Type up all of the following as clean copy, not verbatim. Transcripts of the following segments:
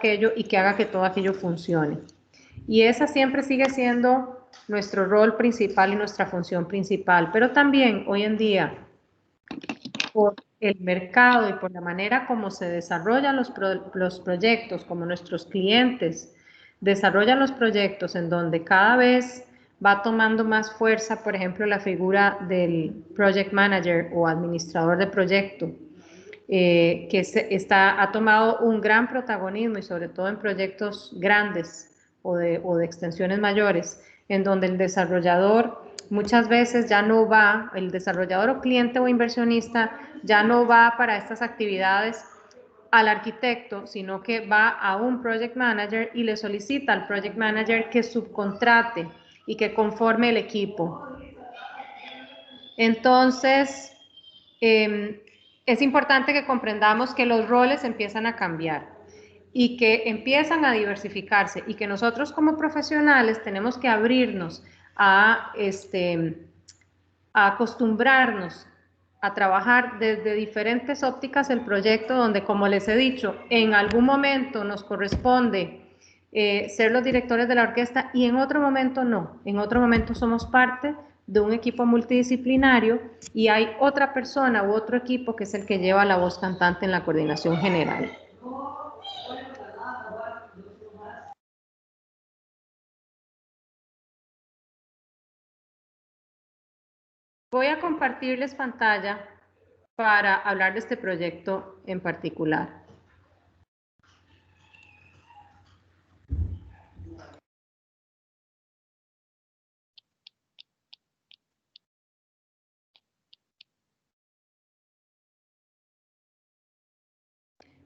aquello y que haga que todo aquello funcione. Y esa siempre sigue siendo nuestro rol principal y nuestra función principal, pero también hoy en día, por el mercado y por la manera como se desarrollan los proyectos, como nuestros clientes desarrollan los proyectos, en donde cada vez va tomando más fuerza, por ejemplo, la figura del project manager o administrador de proyecto, ha tomado un gran protagonismo y sobre todo en proyectos grandes o de extensiones mayores, en donde el desarrollador muchas veces ya no va, el desarrollador o cliente o inversionista ya no va para estas actividades al arquitecto, sino que va a un project manager y le solicita al project manager que subcontrate y que conforme el equipo. Entonces, es importante que comprendamos que los roles empiezan a cambiar y que empiezan a diversificarse y que nosotros como profesionales tenemos que abrirnos a acostumbrarnos a trabajar desde diferentes ópticas el proyecto, donde, como les he dicho, en algún momento nos corresponde ser los directores de la orquesta y en otro momento no. En otro momento somos parte de un equipo multidisciplinario y hay otra persona u otro equipo que es el que lleva la voz cantante en la coordinación general. Voy a compartirles pantalla para hablar de este proyecto en particular.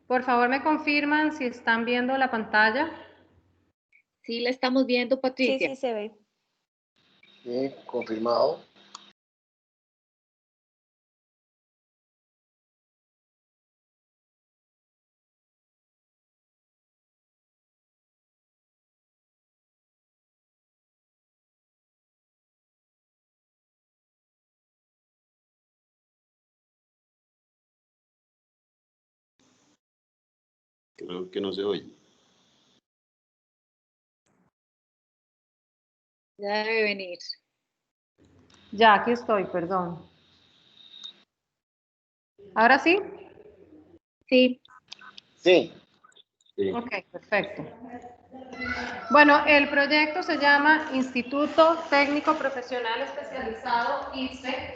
Por favor, me confirman si están viendo la pantalla. Sí, la estamos viendo, Patricia. Sí, sí se ve. Bien, confirmado. Creo que no se oye. Ya debe venir. Ya, aquí estoy, perdón. ¿Ahora sí? Sí. Sí. Sí. Ok, perfecto. Bueno, el proyecto se llama Instituto Técnico Profesional Especializado, ITSE.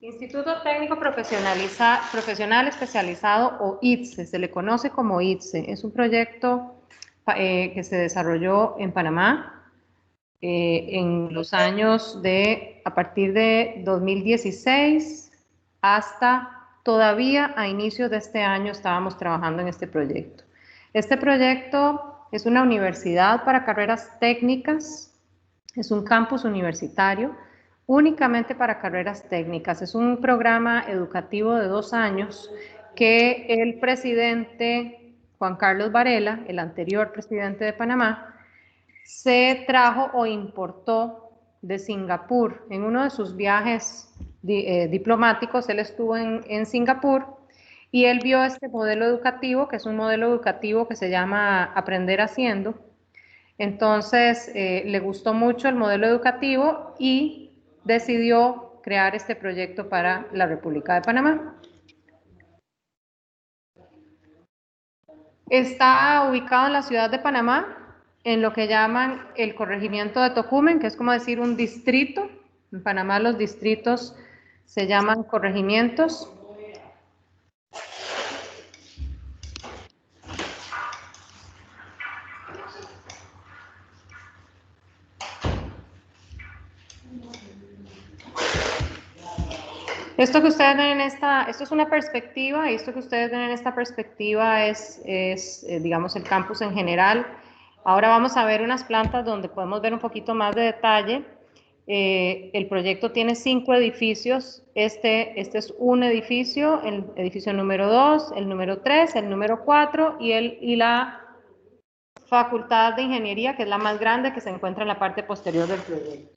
Instituto Técnico Profesional Especializado o ITSE, se le conoce como ITSE. Es un proyecto que se desarrolló en Panamá en los años a partir de 2016 hasta todavía a inicios de este año estábamos trabajando en este proyecto. Este proyecto es una universidad para carreras técnicas, es un campus universitario únicamente para carreras técnicas. Es un programa educativo de 2 años que el presidente Juan Carlos Varela, el anterior presidente de Panamá, se trajo o importó de Singapur. En uno de sus viajes diplomáticos, él estuvo en Singapur y él vio este modelo educativo, que es un modelo educativo que se llama Aprender Haciendo. Entonces, le gustó mucho el modelo educativo y decidió crear este proyecto para la República de Panamá. Está ubicado en la ciudad de Panamá, en lo que llaman el corregimiento de Tocumen, que es como decir un distrito. En Panamá los distritos se llaman corregimientos. Esto que ustedes ven esto es una perspectiva, y esto que ustedes ven en esta perspectiva es digamos, el campus en general. Ahora vamos a ver unas plantas donde podemos ver un poquito más de detalle. El proyecto tiene 5 edificios. Este es un edificio, el edificio número 2, el número 3, el número 4 y la Facultad de Ingeniería, que es la más grande, que se encuentra en la parte posterior del proyecto.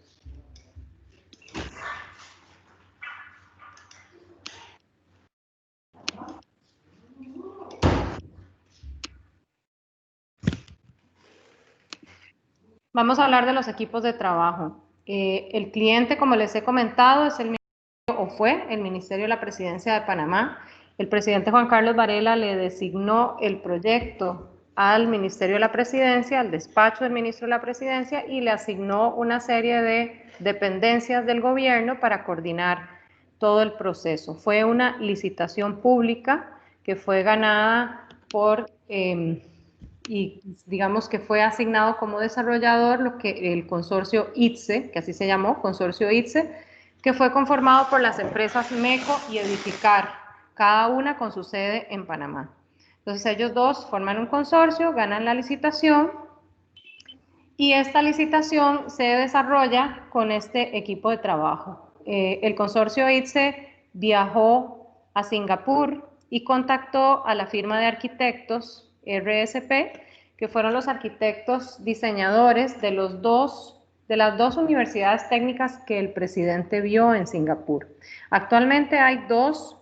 Vamos a hablar de los equipos de trabajo. El cliente, como les he comentado, es el ministerio, o fue el Ministerio de la Presidencia de Panamá. El presidente Juan Carlos Varela le designó el proyecto al Ministerio de la Presidencia, al despacho del ministro de la Presidencia, y le asignó una serie de dependencias del gobierno para coordinar todo el proceso. Fue una licitación pública que fue ganada por y digamos que fue asignado como desarrollador lo que el consorcio ITSE, que así se llamó, consorcio ITSE, que fue conformado por las empresas MECO y Edificar, cada una con su sede en Panamá. Entonces ellos dos forman un consorcio, ganan la licitación y esta licitación se desarrolla con este equipo de trabajo. El consorcio ITSE viajó a Singapur y contactó a la firma de arquitectos RSP, que fueron los arquitectos diseñadores de las dos universidades técnicas que el presidente vio en Singapur. Actualmente hay dos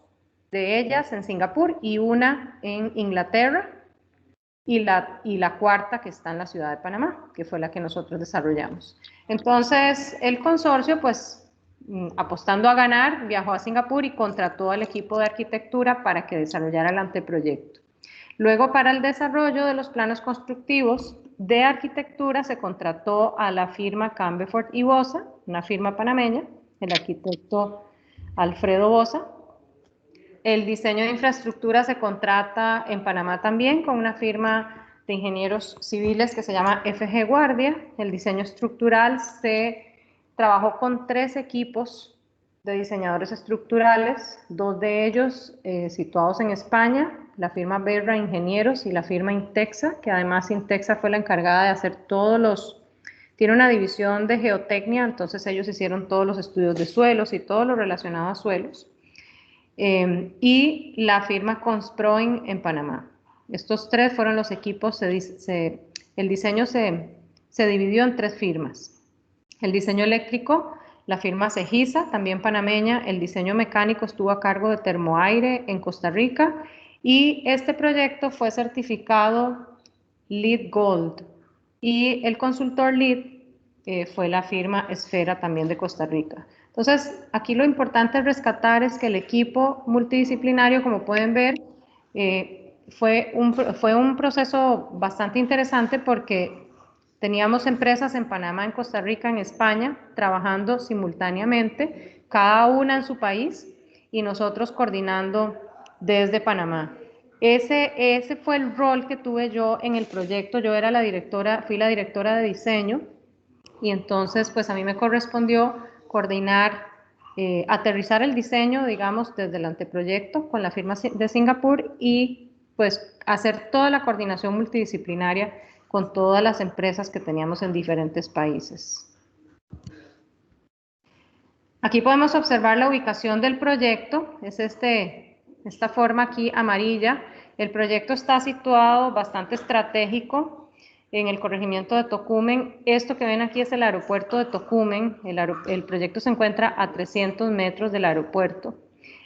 de ellas en Singapur y una en Inglaterra, y la cuarta que está en la ciudad de Panamá, que fue la que nosotros desarrollamos. Entonces, el consorcio, pues, apostando a ganar, viajó a Singapur y contrató al equipo de arquitectura para que desarrollara el anteproyecto. Luego, para el desarrollo de los planos constructivos de arquitectura, se contrató a la firma Cambefort y Bosa, una firma panameña, el arquitecto Alfredo Bosa. El diseño de infraestructura se contrata en Panamá también con una firma de ingenieros civiles que se llama FG Guardia. El diseño estructural se trabajó con 3 equipos de diseñadores estructurales, 2 de ellos situados en España, la firma Berra Ingenieros y la firma Intexa, que además Intexa fue la encargada de hacer tiene una división de geotecnia, entonces ellos hicieron todos los estudios de suelos y todo lo relacionado a suelos. Y la firma Consproin en Panamá. Estos 3 fueron los equipos, el diseño se dividió en 3 firmas. El diseño eléctrico, la firma Cegisa, también panameña. El diseño mecánico estuvo a cargo de Termoaire en Costa Rica y este proyecto fue certificado LEED Gold y el consultor LEED fue la firma Esfera también de Costa Rica. Entonces, aquí lo importante rescatar es que el equipo multidisciplinario, como pueden ver, fue un proceso bastante interesante porque teníamos empresas en Panamá, en Costa Rica, en España, trabajando simultáneamente, cada una en su país, y nosotros coordinando desde Panamá. Ese fue el rol que tuve yo en el proyecto. Yo era fui la directora de diseño, y entonces pues a mí me correspondió coordinar, aterrizar el diseño, digamos, desde el anteproyecto con la firma de Singapur y pues hacer toda la coordinación multidisciplinaria con todas las empresas que teníamos en diferentes países. Aquí podemos observar la ubicación del proyecto, es esta forma aquí amarilla. El proyecto está situado bastante estratégico en el corregimiento de Tocumen. Esto que ven aquí es el aeropuerto de Tocumen. El proyecto se encuentra a 300 metros del aeropuerto.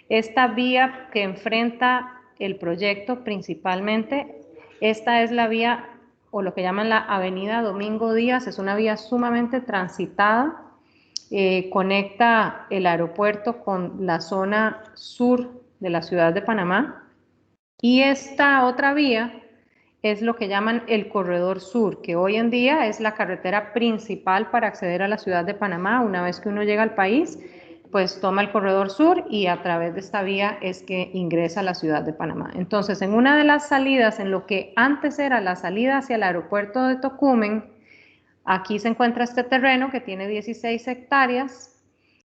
Esta vía que enfrenta el proyecto principalmente, esta es la vía o lo que llaman la avenida Domingo Díaz, es una vía sumamente transitada. Conecta el aeropuerto con la zona sur de la ciudad de Panamá y esta otra vía es lo que llaman el Corredor Sur, que hoy en día es la carretera principal para acceder a la ciudad de Panamá. Una vez que uno llega al país, pues toma el Corredor Sur y a través de esta vía es que ingresa a la ciudad de Panamá. Entonces, en una de las salidas, en lo que antes era la salida hacia el aeropuerto de Tocumen, aquí se encuentra este terreno que tiene 16 hectáreas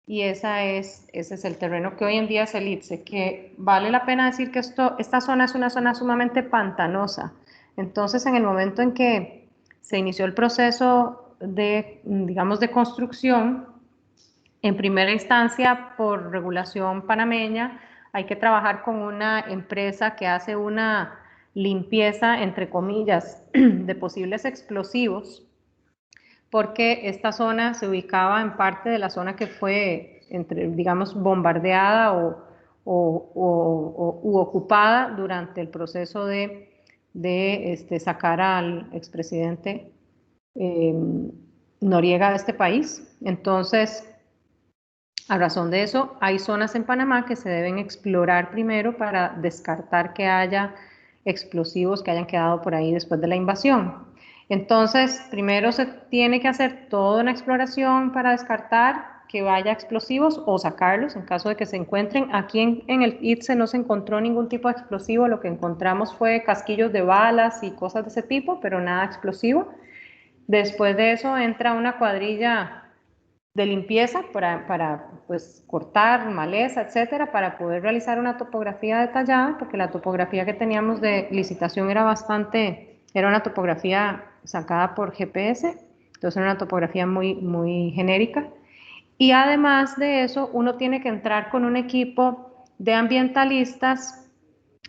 y ese es el terreno que hoy en día es el ITSE, que vale la pena decir que esta zona es una zona sumamente pantanosa. Entonces, en el momento en que se inició el proceso digamos, de construcción, en primera instancia, por regulación panameña, hay que trabajar con una empresa que hace una limpieza, entre comillas, de posibles explosivos, porque esta zona se ubicaba en parte de la zona que fue, digamos, bombardeada u ocupada durante el proceso de sacar al expresidente noriega de este país. Entonces, a razón de eso, hay zonas en Panamá que se deben explorar primero para descartar que haya explosivos que hayan quedado por ahí después de la invasión. Entonces, primero se tiene que hacer toda una exploración para descartar que vaya explosivos o sacarlos en caso de que se encuentren. Aquí en el ITSE no se encontró ningún tipo de explosivo, lo que encontramos fue casquillos de balas y cosas de ese tipo, pero nada explosivo. Después de eso entra una cuadrilla de limpieza para pues, cortar maleza, etcétera, para poder realizar una topografía detallada, porque la topografía que teníamos de licitación era una topografía sacada por GPS, entonces era una topografía muy genérica. Y además de eso, uno tiene que entrar con un equipo de ambientalistas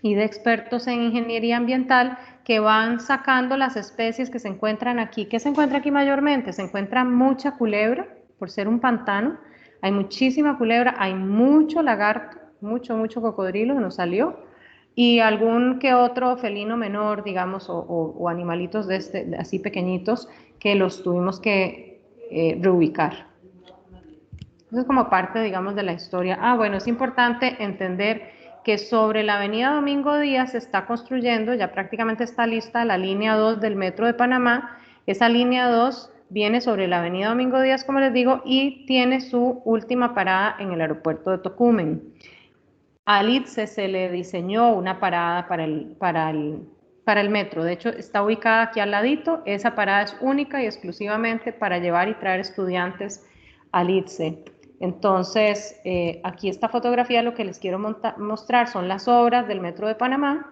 y de expertos en ingeniería ambiental que van sacando las especies que se encuentran aquí. ¿Qué se encuentra aquí mayormente? Se encuentra mucha culebra, por ser un pantano. Hay muchísima culebra, hay mucho lagarto, mucho cocodrilo nos salió, y algún que otro felino menor, digamos, o animalitos así pequeñitos, que los tuvimos que reubicar. Eso es como parte, digamos, de la historia. Bueno, es importante entender que sobre la avenida Domingo Díaz se está construyendo, ya prácticamente está lista la línea 2 del Metro de Panamá. Esa línea 2 viene sobre la avenida Domingo Díaz, como les digo, y tiene su última parada en el aeropuerto de Tocumen. Al ITSE se le diseñó una parada para el metro. De hecho, está ubicada aquí al ladito. Esa parada es única y exclusivamente para llevar y traer estudiantes al ITSE. Entonces, aquí esta fotografía lo que les quiero mostrar son las obras del Metro de Panamá.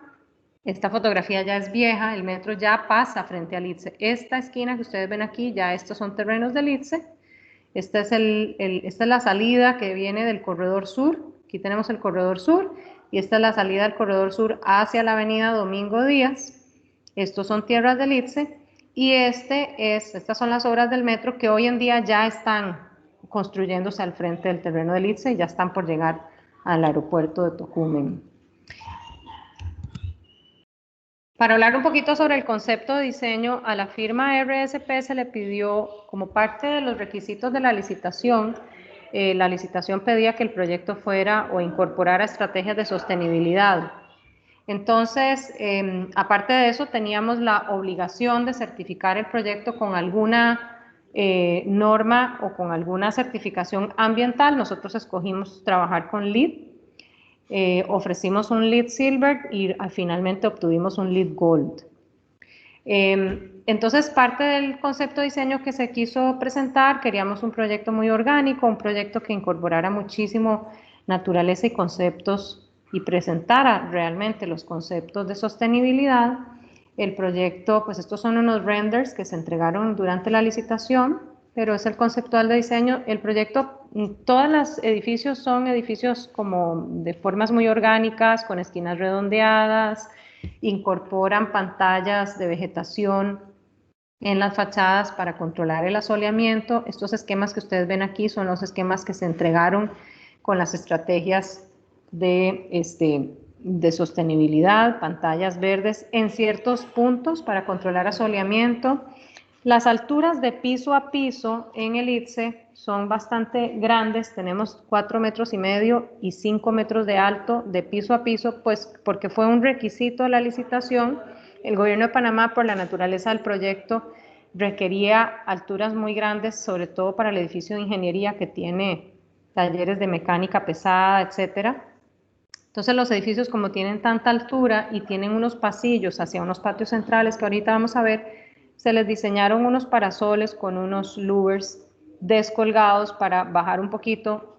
Esta fotografía ya es vieja, el metro ya pasa frente al ITSE. Esta esquina que ustedes ven aquí, ya estos son terrenos del ITSE. Esta es la salida que viene del corredor sur. Aquí tenemos el corredor sur y esta es la salida del corredor sur hacia la avenida Domingo Díaz. Estos son tierras del ITSE y estas son las obras del metro que hoy en día ya están construyéndose al frente del terreno del ITSE y ya están por llegar al aeropuerto de Tocumen. Para hablar un poquito sobre el concepto de diseño, a la firma RSP se le pidió, como parte de los requisitos de la licitación pedía que el proyecto fuera o incorporara estrategias de sostenibilidad. Entonces, aparte de eso, teníamos la obligación de certificar el proyecto con alguna norma o con alguna certificación ambiental. Nosotros escogimos trabajar con LEED. Ofrecimos un LEED Silver y finalmente obtuvimos un LEED Gold. Entonces, parte del concepto de diseño que se quiso presentar, queríamos un proyecto muy orgánico, un proyecto que incorporara muchísimo naturaleza y conceptos y presentara realmente los conceptos de sostenibilidad. El proyecto, pues estos son unos renders que se entregaron durante la licitación, pero es el conceptual de diseño. El proyecto, todos los edificios son edificios como de formas muy orgánicas, con esquinas redondeadas, incorporan pantallas de vegetación en las fachadas para controlar el asoleamiento. Estos esquemas que ustedes ven aquí son los esquemas que se entregaron con las estrategias de sostenibilidad, pantallas verdes en ciertos puntos para controlar asoleamiento. Las alturas de piso a piso en el ITSE son bastante grandes, tenemos 4,5 metros y 5 metros de alto de piso a piso, pues porque fue un requisito de la licitación. El gobierno de Panamá, por la naturaleza del proyecto, requería alturas muy grandes, sobre todo para el edificio de ingeniería que tiene talleres de mecánica pesada, etcétera. Entonces los edificios, como tienen tanta altura y tienen unos pasillos hacia unos patios centrales que ahorita vamos a ver, se les diseñaron unos parasoles con unos louvers descolgados para bajar un poquito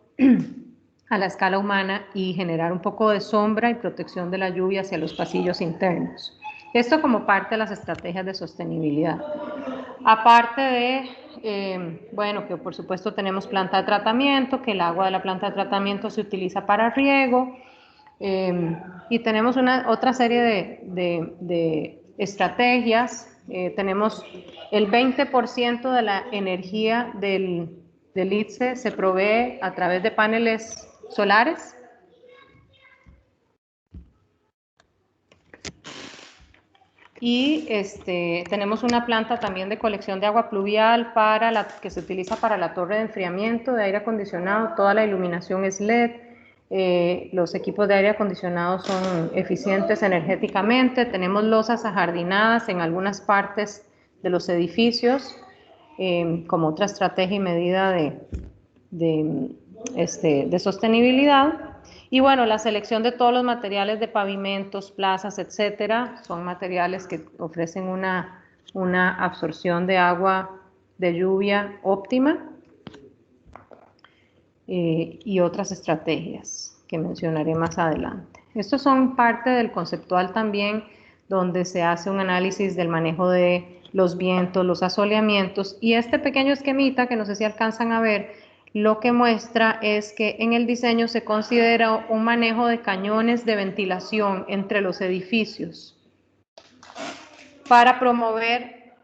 a la escala humana y generar un poco de sombra y protección de la lluvia hacia los pasillos internos. Esto como parte de las estrategias de sostenibilidad. Aparte de, bueno, que por supuesto tenemos planta de tratamiento, que el agua de la planta de tratamiento se utiliza para riego, y tenemos otra serie de estrategias. Tenemos el 20% de la energía del ITSE se provee a través de paneles solares. Y tenemos una planta también de colección de agua pluvial que se utiliza para la torre de enfriamiento de aire acondicionado. Toda la iluminación es LED. Los equipos de aire acondicionado son eficientes energéticamente. Tenemos losas ajardinadas en algunas partes de los edificios, como otra estrategia y medida de sostenibilidad. Y bueno, la selección de todos los materiales de pavimentos, plazas, etcétera, son materiales que ofrecen una absorción de agua de lluvia óptima, y otras estrategias que mencionaré más adelante. Estos son parte del conceptual también, donde se hace un análisis del manejo de los vientos, los asoleamientos, y este pequeño esquemita, que no sé si alcanzan a ver, lo que muestra es que en el diseño se considera un manejo de cañones de ventilación entre los edificios para promover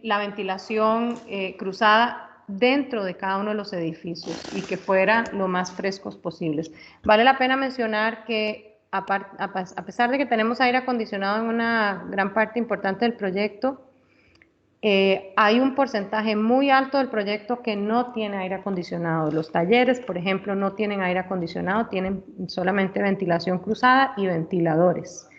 la ventilación cruzada dentro de cada uno de los edificios y que fuera lo más frescos posibles. Vale la pena mencionar que a pesar de que tenemos aire acondicionado en una gran parte importante del proyecto, hay un porcentaje muy alto del proyecto que no tiene aire acondicionado. Los talleres, por ejemplo, no tienen aire acondicionado, tienen solamente ventilación cruzada y ventiladores.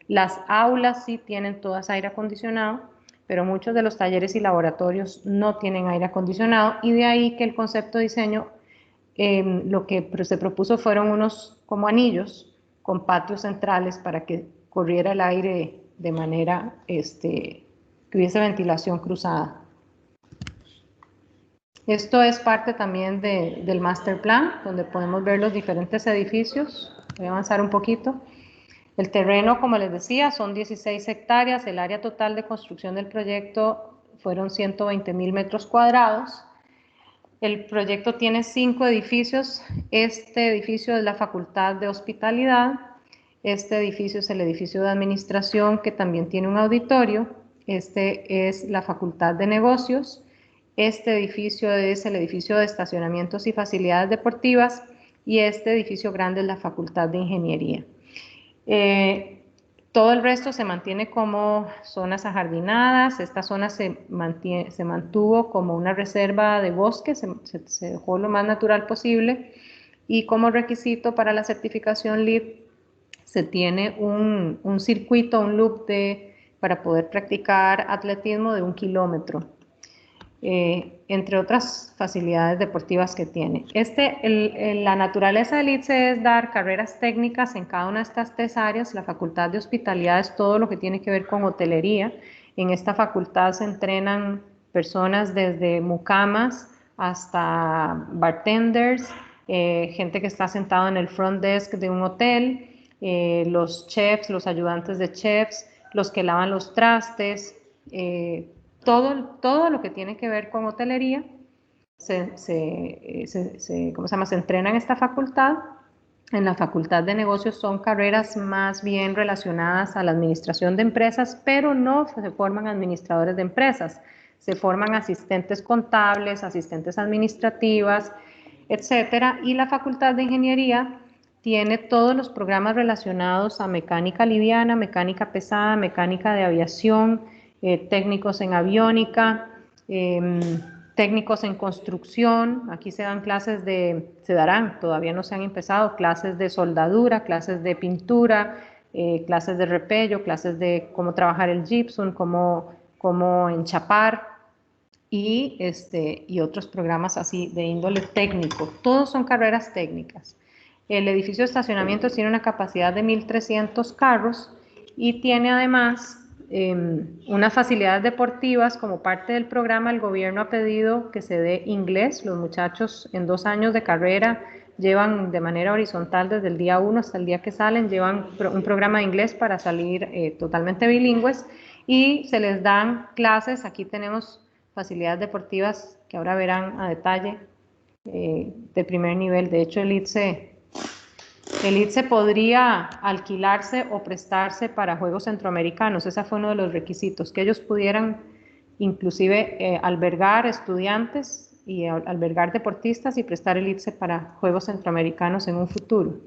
Las aulas sí tienen todas aire acondicionado, pero muchos de los talleres y laboratorios no tienen aire acondicionado, y de ahí que el concepto de diseño, lo que se propuso fueron unos como anillos con patios centrales para que corriera el aire de manera que hubiese ventilación cruzada. Esto es parte también del master plan, donde podemos ver los diferentes edificios. Voy a avanzar un poquito. El terreno, como les decía, son 16 hectáreas. El área total de construcción del proyecto fueron 120,000 metros cuadrados. El proyecto tiene 5 edificios. Este edificio es la Facultad de Hospitalidad. Este edificio es el edificio de administración, que también tiene un auditorio. Este es la Facultad de Negocios. Este edificio es el edificio de estacionamientos y facilidades deportivas. Y este edificio grande es la Facultad de Ingeniería. Todo el resto se mantiene como zonas ajardinadas. Esta zona se mantuvo como una reserva de bosque, se dejó lo más natural posible, y como requisito para la certificación LEED se tiene un circuito, un loop para poder practicar atletismo de 1 kilómetro. Entre otras facilidades deportivas que tiene. La naturaleza del ITSE es dar carreras técnicas en cada una de estas 3 áreas. La Facultad de Hospitalidad es todo lo que tiene que ver con hotelería. En esta facultad se entrenan personas desde mucamas hasta bartenders, gente que está sentado en el front desk de un hotel, los chefs, los ayudantes de chefs, los que lavan los trastes, todo lo que tiene que ver con hotelería se entrena en esta facultad. En la Facultad de Negocios son carreras más bien relacionadas a la administración de empresas, pero no se forman administradores de empresas, se forman asistentes contables, asistentes administrativas, etcétera. Y la Facultad de Ingeniería tiene todos los programas relacionados a mecánica liviana, mecánica pesada, mecánica de aviación, técnicos en aviónica, técnicos en construcción. Aquí se dan clases se darán, todavía no se han empezado, clases de soldadura, clases de pintura, clases de repello, clases de cómo trabajar el gypsum, cómo enchapar, y otros programas así de índole técnico. Todos son carreras técnicas. El edificio de estacionamiento tiene una capacidad de 1,300 carros y tiene además unas facilidades deportivas. Como parte del programa, el gobierno ha pedido que se dé inglés. Los muchachos en 2 años de carrera llevan de manera horizontal desde el día 1 hasta el día que salen, llevan un programa de inglés para salir totalmente bilingües, y se les dan clases. Aquí tenemos facilidades deportivas que ahora verán a detalle, de primer nivel. De hecho, el ITSE podría alquilarse o prestarse para Juegos Centroamericanos. Ese fue uno de los requisitos, que ellos pudieran inclusive albergar estudiantes y albergar deportistas y prestar el ITSE para Juegos Centroamericanos en un futuro.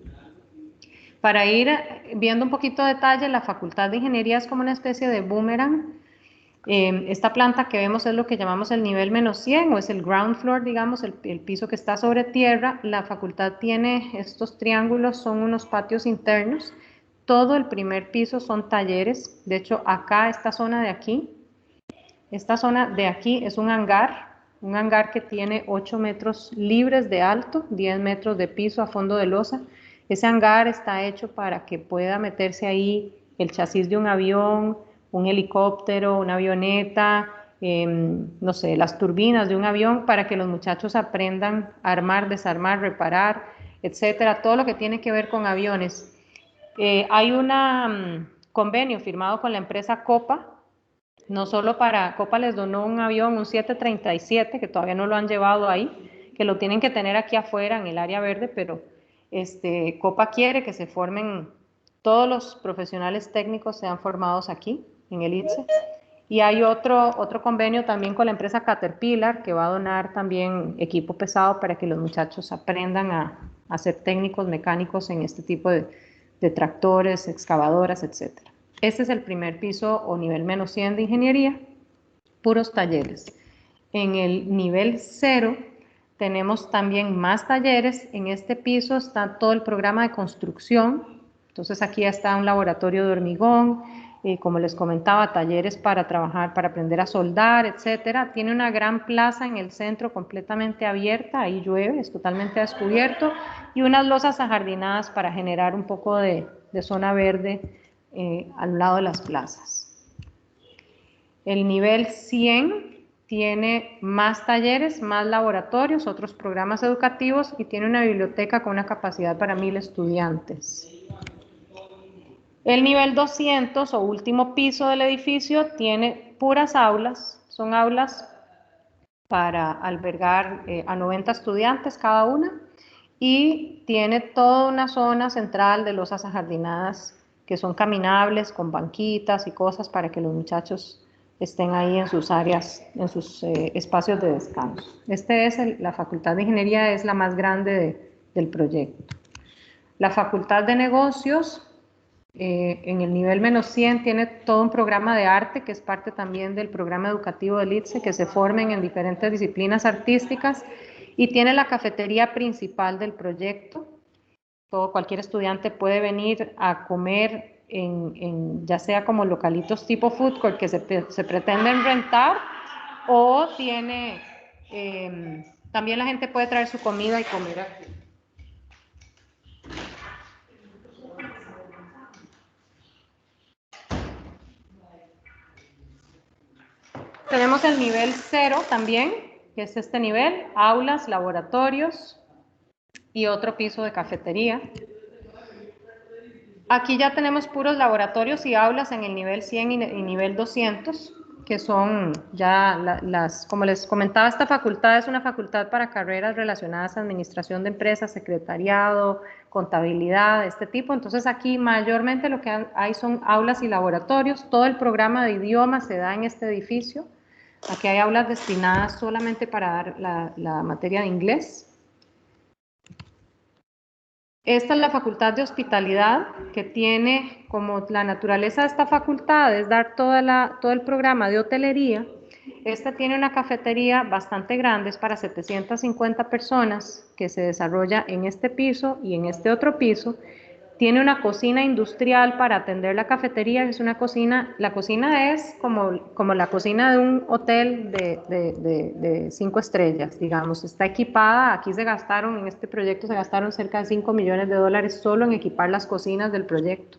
Para ir viendo un poquito de detalle, la Facultad de Ingeniería es como una especie de boomerang. Esta planta que vemos es lo que llamamos el nivel -100 o es el ground floor, digamos, el piso que está sobre tierra. La facultad tiene estos triángulos, son unos patios internos. Todo el primer piso son talleres. De hecho, acá, esta zona de aquí es un hangar que tiene 8 metros libres de alto, 10 metros de piso a fondo de losa. Ese hangar está hecho para que pueda meterse ahí el chasis de un avión, un helicóptero, una avioneta, no sé, las turbinas de un avión, para que los muchachos aprendan a armar, desarmar, reparar, etcétera, todo lo que tiene que ver con aviones. Hay un convenio firmado con la empresa Copa, no solo para, Copa les donó un avión, un 737, que todavía no lo han llevado ahí, que lo tienen que tener aquí afuera en el área verde, pero Copa quiere que se formen, todos los profesionales técnicos sean formados aquí, en el ITSE. Y hay otro convenio también con la empresa Caterpillar, que va a donar también equipo pesado para que los muchachos aprendan a ser técnicos mecánicos en este tipo de tractores, excavadoras, etc. Este es el primer piso o nivel -100 de ingeniería, puros talleres. En el nivel 0 tenemos también más talleres. En este piso está todo el programa de construcción. Entonces aquí está un laboratorio de hormigón, como les comentaba, talleres para trabajar, para aprender a soldar, etcétera. Tiene una gran plaza en el centro completamente abierta, ahí llueve, es totalmente descubierto, y unas losas ajardinadas para generar un poco de zona verde al lado de las plazas. El nivel 100 tiene más talleres, más laboratorios, otros programas educativos y tiene una biblioteca con una capacidad para 1000 estudiantes. El nivel 200 o último piso del edificio tiene puras aulas, son aulas para albergar a 90 estudiantes cada una y tiene toda una zona central de losas ajardinadas que son caminables con banquitas y cosas para que los muchachos estén ahí en sus áreas, en sus espacios de descanso. La Facultad de Ingeniería es la más grande del proyecto. La Facultad de Negocios, en el nivel -100, tiene todo un programa de arte que es parte también del programa educativo del ITSE, que se formen en diferentes disciplinas artísticas, y tiene la cafetería principal del proyecto. Cualquier estudiante puede venir a comer ya sea como localitos tipo food court que se pretenden rentar, o también la gente puede traer su comida y comer aquí. Tenemos el nivel 0 también, que es este nivel, aulas, laboratorios y otro piso de cafetería. Aquí ya tenemos puros laboratorios y aulas en el nivel 100 y nivel 200, que son ya como les comentaba, esta facultad es una facultad para carreras relacionadas a administración de empresas, secretariado, contabilidad, este tipo. Entonces aquí mayormente lo que hay son aulas y laboratorios. Todo el programa de idiomas se da en este edificio. Aquí hay aulas destinadas solamente para dar la materia de inglés. Esta es la Facultad de Hospitalidad, que tiene como la naturaleza de esta facultad es dar todo el programa de hotelería. Esta tiene una cafetería bastante grande, es para 750 personas, que se desarrolla en este piso y en este otro piso. Tiene una cocina industrial para atender la cafetería, es una cocina, la cocina es como la cocina de un hotel de 5 estrellas, digamos, está equipada. Aquí en este proyecto se gastaron cerca de $5 millones solo en equipar las cocinas del proyecto.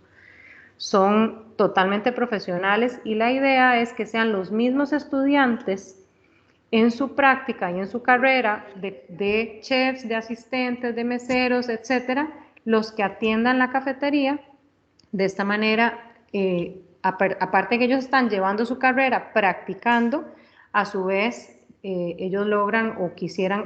Son totalmente profesionales y la idea es que sean los mismos estudiantes en su práctica y en su carrera de chefs, de asistentes, de meseros, etcétera, los que atiendan la cafetería. De esta manera, aparte que ellos están llevando su carrera practicando, a su vez ellos logran o quisieran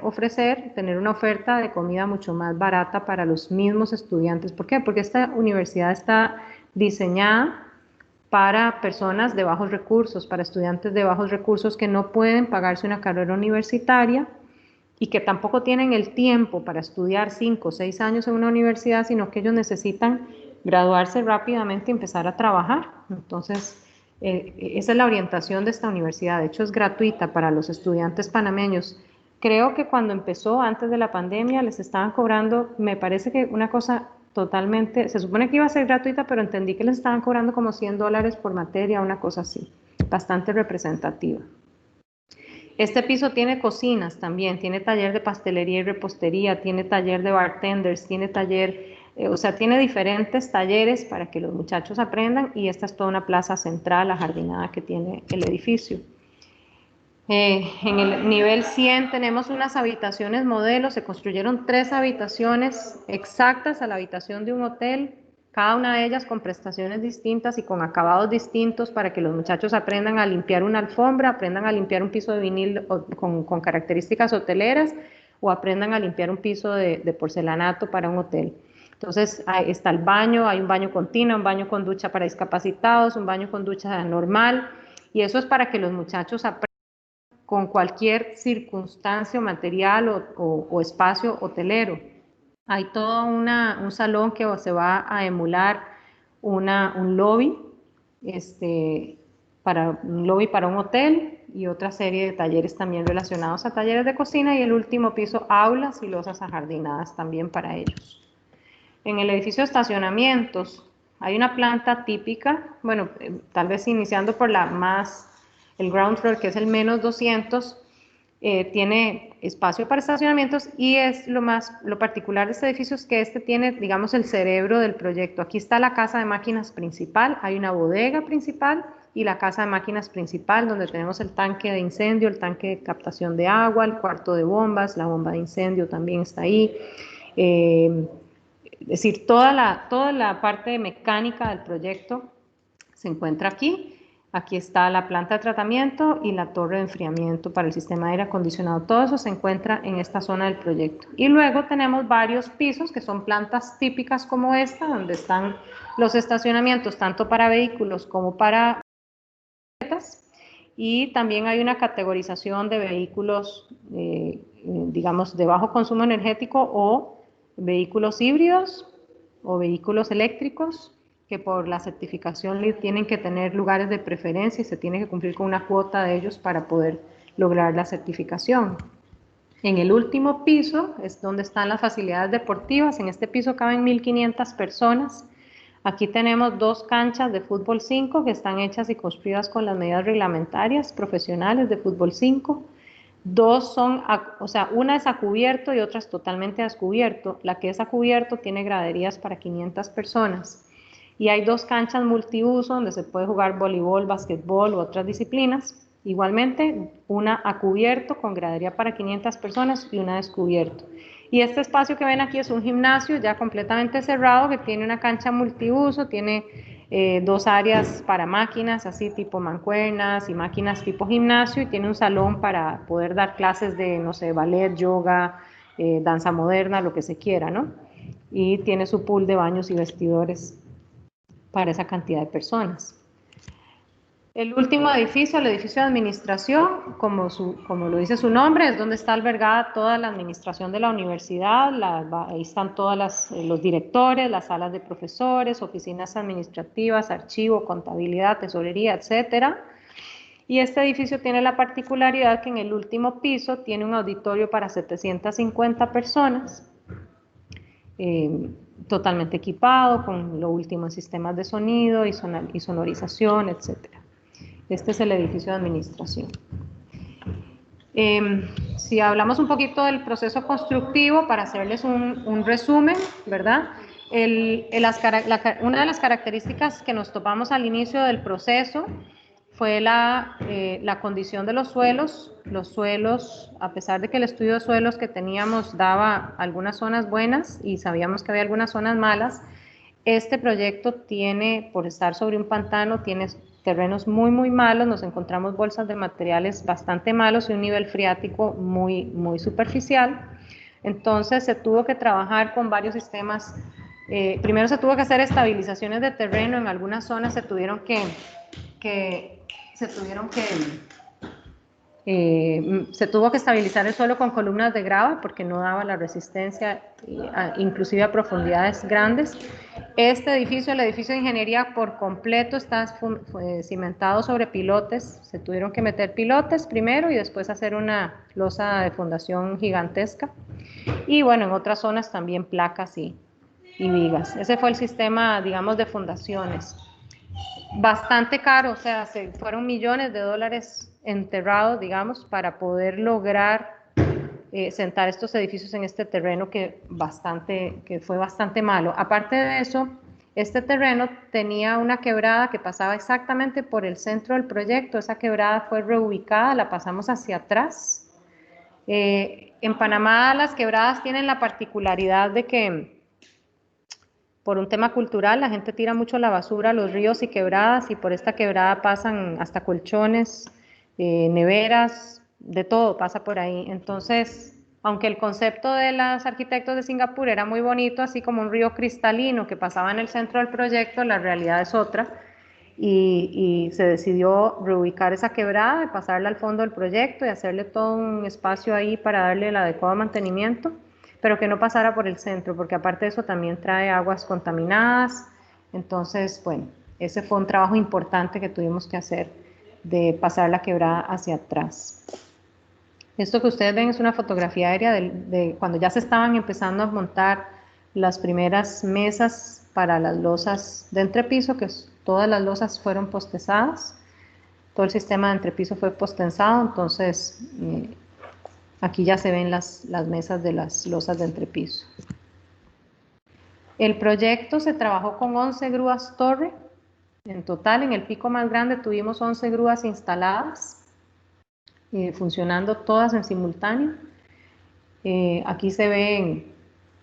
tener una oferta de comida mucho más barata para los mismos estudiantes. ¿Por qué? Porque esta universidad está diseñada para personas de bajos recursos, para estudiantes de bajos recursos que no pueden pagarse una carrera universitaria y que tampoco tienen el tiempo para estudiar 5 o 6 años en una universidad, sino que ellos necesitan graduarse rápidamente y empezar a trabajar. Entonces, esa es la orientación de esta universidad. De hecho, es gratuita para los estudiantes panameños. Creo que cuando empezó, antes de la pandemia, les estaban cobrando, me parece que una cosa totalmente, se supone que iba a ser gratuita, pero entendí que les estaban cobrando como $100 por materia, una cosa así, bastante representativa. Este piso tiene cocinas también, tiene taller de pastelería y repostería, tiene taller de bartenders, tiene taller, o sea, tiene diferentes talleres para que los muchachos aprendan, y esta es toda una plaza central, ajardinada que tiene el edificio. En el nivel 100 tenemos unas habitaciones modelo, se construyeron 3 habitaciones exactas a la habitación de un hotel, cada una de ellas con prestaciones distintas y con acabados distintos para que los muchachos aprendan a limpiar una alfombra, aprendan a limpiar un piso de vinil con características hoteleras, o aprendan a limpiar un piso de porcelanato para un hotel. Entonces está el baño, hay un baño con tina, un baño con ducha para discapacitados, un baño con ducha normal, y eso es para que los muchachos aprendan con cualquier circunstancia material o espacio hotelero. Hay todo un salón que se va a emular un lobby, un lobby para un hotel, y otra serie de talleres también relacionados a talleres de cocina, y el último piso, aulas y losas ajardinadas también para ellos. En el edificio de estacionamientos hay una planta típica, bueno, tal vez iniciando por el ground floor, que es el menos 200, tiene espacio para estacionamientos, y es lo particular de este edificio es que este tiene, digamos, el cerebro del proyecto. Aquí está la casa de máquinas principal, hay una bodega principal y la casa de máquinas principal, donde tenemos el tanque de incendio, el tanque de captación de agua, el cuarto de bombas, la bomba de incendio también está ahí. Es decir, toda la parte mecánica del proyecto se encuentra aquí. Aquí está la planta de tratamiento y la torre de enfriamiento para el sistema de aire acondicionado. Todo eso se encuentra en esta zona del proyecto. Y luego tenemos varios pisos que son plantas típicas como esta, donde están los estacionamientos tanto para vehículos como para bicicletas. Y también hay una categorización de vehículos, digamos, de bajo consumo energético, o vehículos híbridos o vehículos eléctricos, que por la certificación tienen que tener lugares de preferencia y se tiene que cumplir con una cuota de ellos para poder lograr la certificación. En el último piso es donde están las facilidades deportivas. En este piso caben 1.500 personas. Aquí tenemos 2 canchas de fútbol 5 que están hechas y construidas con las medidas reglamentarias profesionales de fútbol 5. 2 son, o sea, una es a cubierto y otra es totalmente a descubierto. La que es a cubierto tiene graderías para 500 personas. Y hay 2 canchas multiuso donde se puede jugar voleibol, basquetbol u otras disciplinas. Igualmente, una a cubierto con gradería para 500 personas y una a descubierto. Y este espacio que ven aquí es un gimnasio ya completamente cerrado, que tiene una cancha multiuso, tiene 2 áreas para máquinas, así tipo mancuernas, y máquinas tipo gimnasio, y tiene un salón para poder dar clases de, no sé, ballet, yoga, danza moderna, lo que se quiera, ¿no? Y tiene su pool de baños y vestidores para esa cantidad de personas. El último edificio, el edificio de administración, como lo dice su nombre, es donde está albergada toda la administración de la universidad. Ahí están todos los directores, las salas de profesores, oficinas administrativas, archivo, contabilidad, tesorería, etc. Y este edificio tiene la particularidad que en el último piso tiene un auditorio para 750 personas, totalmente equipado con lo último en sistemas de sonido y sonorización, etc. Este es el edificio de administración. Si hablamos un poquito del proceso constructivo, para hacerles un resumen, ¿verdad? Una de las características que nos topamos al inicio del proceso fue la condición de los suelos. Los suelos, a pesar de que el estudio de suelos que teníamos daba algunas zonas buenas y sabíamos que había algunas zonas malas, este proyecto tiene, por estar sobre un pantano, tiene terrenos muy, muy malos. Nos encontramos bolsas de materiales bastante malos y un nivel freático muy, muy superficial. Entonces se tuvo que trabajar con varios sistemas. Primero se tuvo que hacer estabilizaciones de terreno. En algunas zonas se tuvo que estabilizar el suelo con columnas de grava porque no daba la resistencia, inclusive a profundidades grandes. Este edificio, el edificio de ingeniería por completo está cimentado sobre pilotes. Se tuvieron que meter pilotes primero y después hacer una losa de fundación gigantesca. Y bueno, en otras zonas también placas y vigas. Ese fue el sistema, digamos, de fundaciones. Bastante caro, o sea, fueron millones de dólares enterrados, digamos, para poder lograr sentar estos edificios en este terreno que fue bastante malo. Aparte de eso, este terreno tenía una quebrada que pasaba exactamente por el centro del proyecto. Esa quebrada fue reubicada, la pasamos hacia atrás. En Panamá las quebradas tienen la particularidad de que por un tema cultural la gente tira mucho la basura a los ríos y quebradas, y por esta quebrada pasan hasta colchones, neveras, de todo pasa por ahí. Entonces, aunque el concepto de los arquitectos de Singapur era muy bonito, así como un río cristalino que pasaba en el centro del proyecto, la realidad es otra, y se decidió reubicar esa quebrada y pasarla al fondo del proyecto y hacerle todo un espacio ahí para darle el adecuado mantenimiento, pero que no pasara por el centro, porque aparte de eso también trae aguas contaminadas. Entonces, bueno, ese fue un trabajo importante que tuvimos que hacer, de pasar la quebrada hacia atrás. Esto que ustedes ven es una fotografía aérea de cuando ya se estaban empezando a montar las primeras mesas para las losas de entrepiso, que todas las losas fueron postezadas, todo el sistema de entrepiso fue postensado. Entonces aquí ya se ven las mesas de las losas de entrepiso. El proyecto se trabajó con 11 grúas torre. En total, en el pico más grande tuvimos 11 grúas instaladas, funcionando todas en simultáneo. Aquí se ven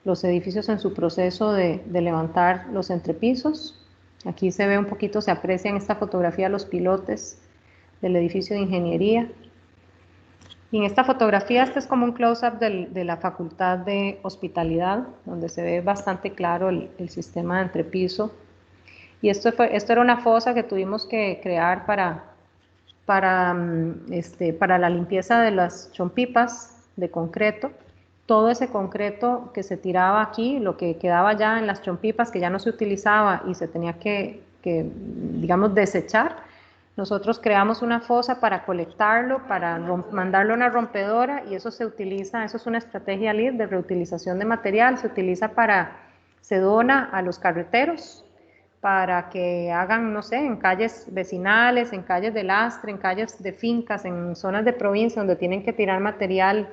los edificios en su proceso de levantar los entrepisos. Aquí se ve un poquito, se aprecia en esta fotografía los pilotes del edificio de ingeniería. Y en esta fotografía, este es como un close-up de la Facultad de Hospitalidad, donde se ve bastante claro el sistema de entrepiso. Y esto era una fosa que tuvimos que crear para la limpieza de las chompipas de concreto. Todo ese concreto que se tiraba aquí, lo que quedaba ya en las chompipas, que ya no se utilizaba y se tenía que digamos, desechar, nosotros creamos una fosa para colectarlo, para mandarlo a una rompedora, y eso se utiliza, eso es una estrategia LEED de reutilización de material, se dona a los carreteros para que hagan, no sé, en calles vecinales, en calles de lastre, en calles de fincas, en zonas de provincia donde tienen que tirar material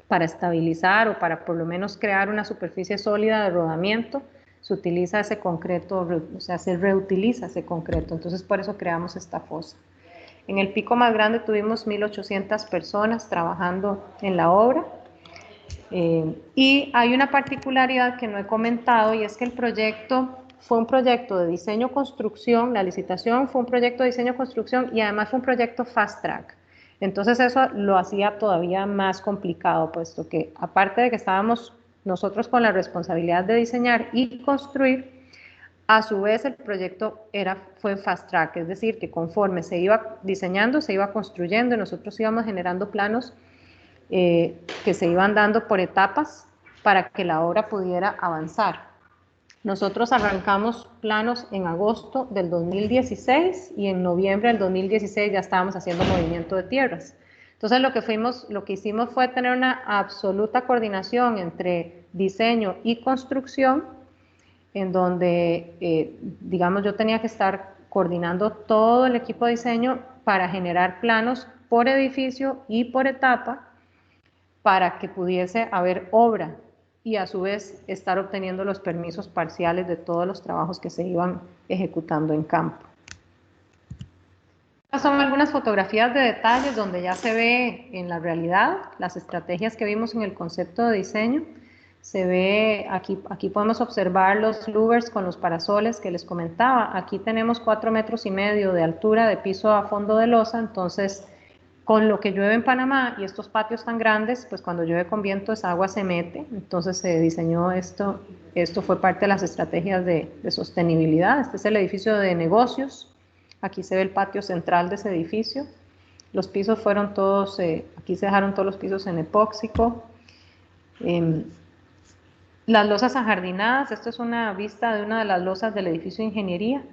para estabilizar o para por lo menos crear una superficie sólida de rodamiento. Se utiliza ese concreto, o sea, se reutiliza ese concreto. Entonces, por eso creamos esta fosa. En el pico más grande tuvimos 1,800 personas trabajando en la obra. Y hay una particularidad que no he comentado, y es que el proyecto fue un proyecto de diseño-construcción, la licitación fue un proyecto de diseño-construcción y además fue un proyecto fast track. Entonces eso lo hacía todavía más complicado, puesto que aparte de que estábamos nosotros con la responsabilidad de diseñar y construir, a su vez el proyecto fue fast track, es decir, que conforme se iba diseñando, se iba construyendo y nosotros íbamos generando planos que se iban dando por etapas para que la obra pudiera avanzar. Nosotros arrancamos planos en agosto del 2016 y en noviembre del 2016 ya estábamos haciendo movimiento de tierras. Entonces lo que hicimos fue tener una absoluta coordinación entre diseño y construcción, en donde, digamos, yo tenía que estar coordinando todo el equipo de diseño para generar planos por edificio y por etapa para que pudiese haber obra y a su vez estar obteniendo los permisos parciales de todos los trabajos que se iban ejecutando en campo. Estas son algunas fotografías de detalles donde ya se ve en la realidad las estrategias que vimos en el concepto de diseño. Se ve, aquí podemos observar los louvers con los parasoles que les comentaba. Aquí tenemos 4,5 metros de altura de piso a fondo de losa, entonces con lo que llueve en Panamá y estos patios tan grandes, pues cuando llueve con viento esa agua se mete, entonces se diseñó esto fue parte de las estrategias de sostenibilidad. Este es el edificio de negocios, aquí se ve el patio central de ese edificio, los pisos fueron todos, aquí se dejaron todos los pisos en epóxico. Las losas ajardinadas, esto es una vista de una de las losas del edificio de ingeniería.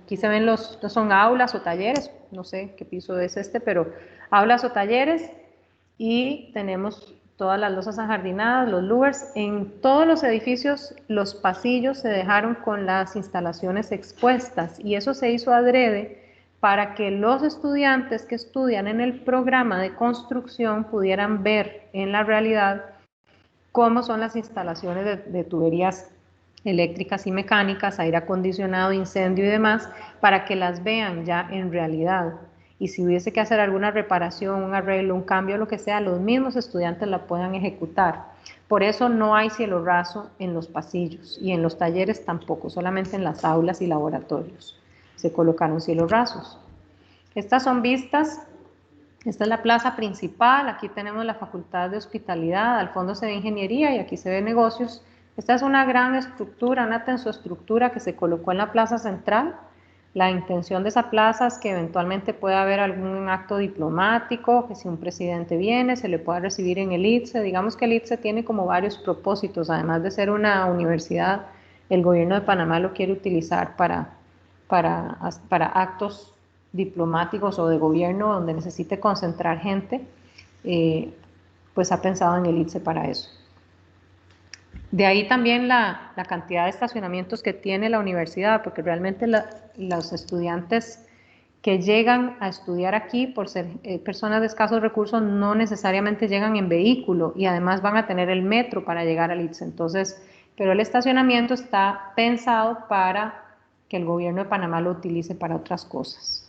Aquí se ven son aulas o talleres, no sé qué piso es este, pero aulas o talleres, y tenemos todas las losas ajardinadas, los louvers. En todos los edificios los pasillos se dejaron con las instalaciones expuestas, y eso se hizo adrede para que los estudiantes que estudian en el programa de construcción pudieran ver en la realidad cómo son las instalaciones de tuberías eléctricas y mecánicas, aire acondicionado, incendio y demás, para que las vean ya en realidad. Y si hubiese que hacer alguna reparación, un arreglo, un cambio, lo que sea, los mismos estudiantes la puedan ejecutar. Por eso no hay cielo raso en los pasillos, y en los talleres tampoco, solamente en las aulas y laboratorios se colocaron cielos rasos. Estas son vistas. Esta es la plaza principal, aquí tenemos la Facultad de Hospitalidad, al fondo se ve Ingeniería y aquí se ve Negocios. Esta es una gran estructura, una tensoestructura que se colocó en la plaza central. La intención de esa plaza es que eventualmente pueda haber algún acto diplomático, que si un presidente viene se le pueda recibir en el ITSE. Digamos que el ITSE tiene como varios propósitos, además de ser una universidad, el gobierno de Panamá lo quiere utilizar para actos diplomáticos o de gobierno donde necesite concentrar gente, pues ha pensado en el ITSE para eso. De ahí también la cantidad de estacionamientos que tiene la universidad, porque realmente los estudiantes que llegan a estudiar aquí, por ser personas de escasos recursos, no necesariamente llegan en vehículo, y además van a tener el metro para llegar al ITSE. Entonces, pero el estacionamiento está pensado para que el gobierno de Panamá lo utilice para otras cosas.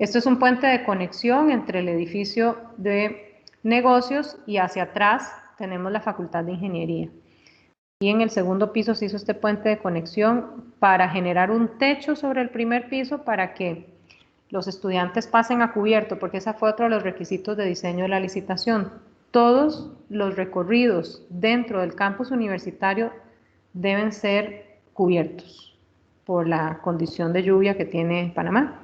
Esto es un puente de conexión entre el edificio de negocios y hacia atrás tenemos la Facultad de Ingeniería. Y en el segundo piso se hizo este puente de conexión para generar un techo sobre el primer piso para que los estudiantes pasen a cubierto, porque ese fue otro de los requisitos de diseño de la licitación. Todos los recorridos dentro del campus universitario deben ser cubiertos por la condición de lluvia que tiene Panamá.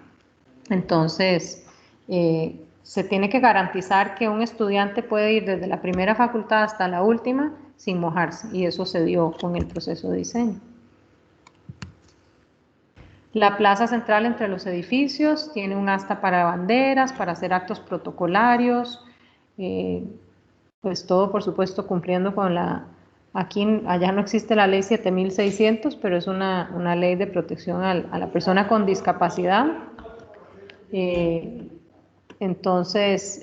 Entonces, se tiene que garantizar que un estudiante puede ir desde la primera facultad hasta la última sin mojarse, y eso se dio con el proceso de diseño. La plaza central entre los edificios tiene un asta para banderas, para hacer actos protocolarios, pues todo por supuesto cumpliendo con allá no existe la ley 7600, pero es una ley de protección a la persona con discapacidad. Entonces,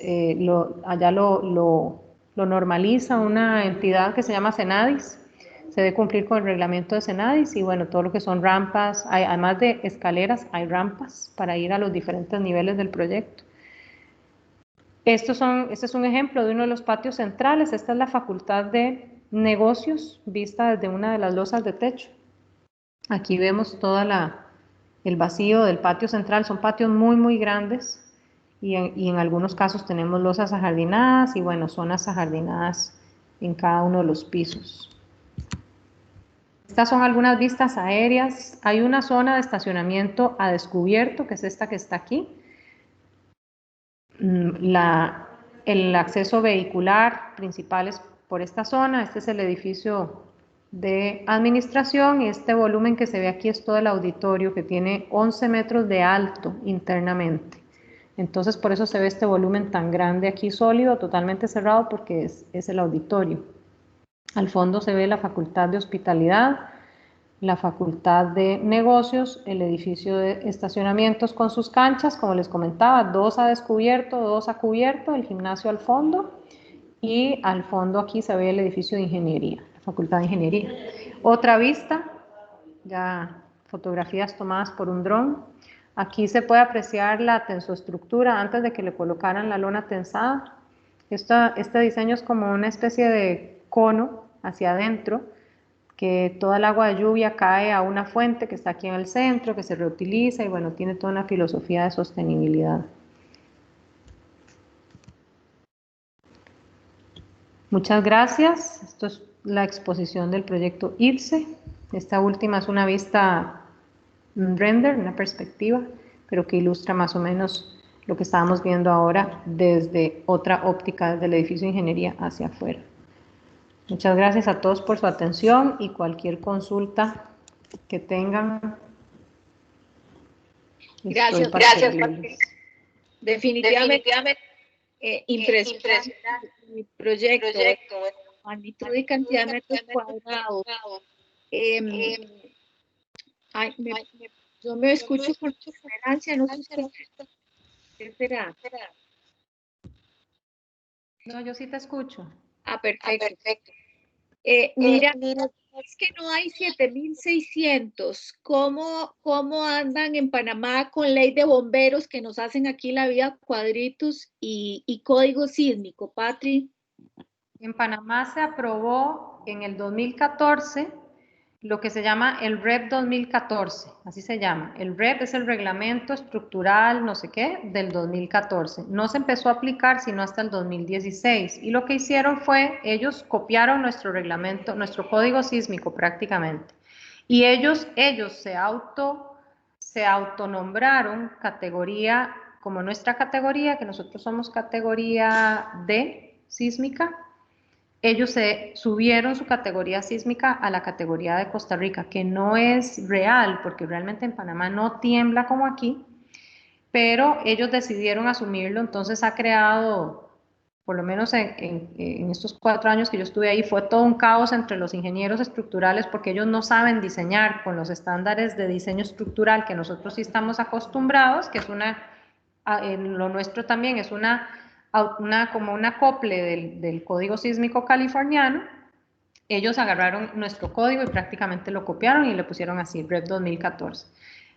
allá lo normaliza una entidad que se llama Senadis. Se debe cumplir con el reglamento de Senadis, y bueno, todo lo que son rampas, además de escaleras, hay rampas para ir a los diferentes niveles del proyecto. Este es un ejemplo de uno de los patios centrales. Esta es la Facultad de Negocios, vista desde una de las losas de techo. Aquí vemos todo el vacío del patio central. Son patios muy, muy grandes, y en algunos casos tenemos losas ajardinadas y bueno, zonas ajardinadas en cada uno de los pisos. Estas son algunas vistas aéreas. Hay una zona de estacionamiento a descubierto, que es esta que está aquí. El acceso vehicular principal es por esta zona. Este es el edificio de administración, y este volumen que se ve aquí es todo el auditorio, que tiene 11 metros de alto internamente. Entonces, por eso se ve este volumen tan grande aquí, sólido, totalmente cerrado, porque es el auditorio. Al fondo se ve la Facultad de Hospitalidad, la Facultad de Negocios, el edificio de estacionamientos con sus canchas, como les comentaba, 2 a descubierto, 2 a cubierto, el gimnasio al fondo, y al fondo aquí se ve el edificio de Ingeniería, la Facultad de Ingeniería. Otra vista, ya fotografías tomadas por un dron. Aquí se puede apreciar la tensoestructura antes de que le colocaran la lona tensada. Este diseño es como una especie de cono hacia adentro, que toda el agua de lluvia cae a una fuente que está aquí en el centro, que se reutiliza, y bueno, tiene toda una filosofía de sostenibilidad. Muchas gracias. Esto es la exposición del proyecto ITSE. Esta última es una vista, un render, una perspectiva, pero que ilustra más o menos lo que estábamos viendo ahora desde otra óptica, desde el edificio de ingeniería hacia afuera. Muchas gracias a todos por su atención y cualquier consulta que tengan. Gracias, servirles. Definitivamente impresionante mi proyecto, magnitud y cantidad de metros cuadrados. Yo me escucho con tolerancia, no sé qué será. No, yo sí te escucho. Perfecto. Mira, es que no hay 7,600. ¿Cómo andan en Panamá con ley de bomberos que nos hacen aquí la vida cuadritos y código sísmico, Patri? En Panamá se aprobó en el 2014 lo que se llama el REP 2014, así se llama. El REP es el reglamento estructural, no sé qué, del 2014. No se empezó a aplicar sino hasta el 2016. Y lo que hicieron fue, ellos copiaron nuestro reglamento, nuestro código sísmico prácticamente. Y ellos se autonombraron categoría, como nuestra categoría, que nosotros somos categoría D, sísmica. Ellos se subieron su categoría sísmica a la categoría de Costa Rica, que no es real, porque realmente en Panamá no tiembla como aquí, pero ellos decidieron asumirlo, entonces ha creado, por lo menos en estos 4 años que yo estuve ahí, fue todo un caos entre los ingenieros estructurales, porque ellos no saben diseñar con los estándares de diseño estructural que nosotros sí estamos acostumbrados, que es lo nuestro también es como un acople del código sísmico californiano. Ellos agarraron nuestro código y prácticamente lo copiaron y le pusieron así, REP 2014.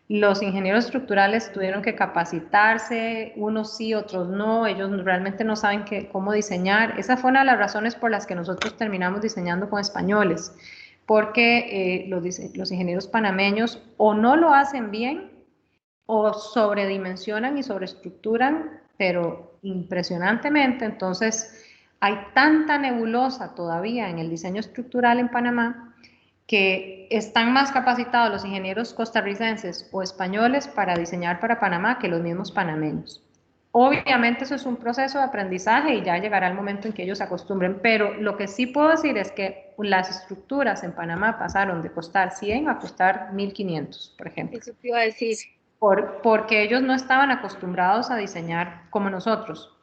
Los ingenieros estructurales tuvieron que capacitarse, unos sí, otros no, ellos realmente no saben cómo diseñar. Esa fue una de las razones por las que nosotros terminamos diseñando con españoles, porque los ingenieros panameños o no lo hacen bien o sobredimensionan y sobreestructuran, pero impresionantemente. Entonces, hay tanta nebulosa todavía en el diseño estructural en Panamá que están más capacitados los ingenieros costarricenses o españoles para diseñar para Panamá que los mismos panameños. Obviamente eso es un proceso de aprendizaje y ya llegará el momento en que ellos se acostumbren, pero lo que sí puedo decir es que las estructuras en Panamá pasaron de costar 100 a costar 1.500, por ejemplo. Eso te iba a decir. Porque ellos no estaban acostumbrados a diseñar como nosotros.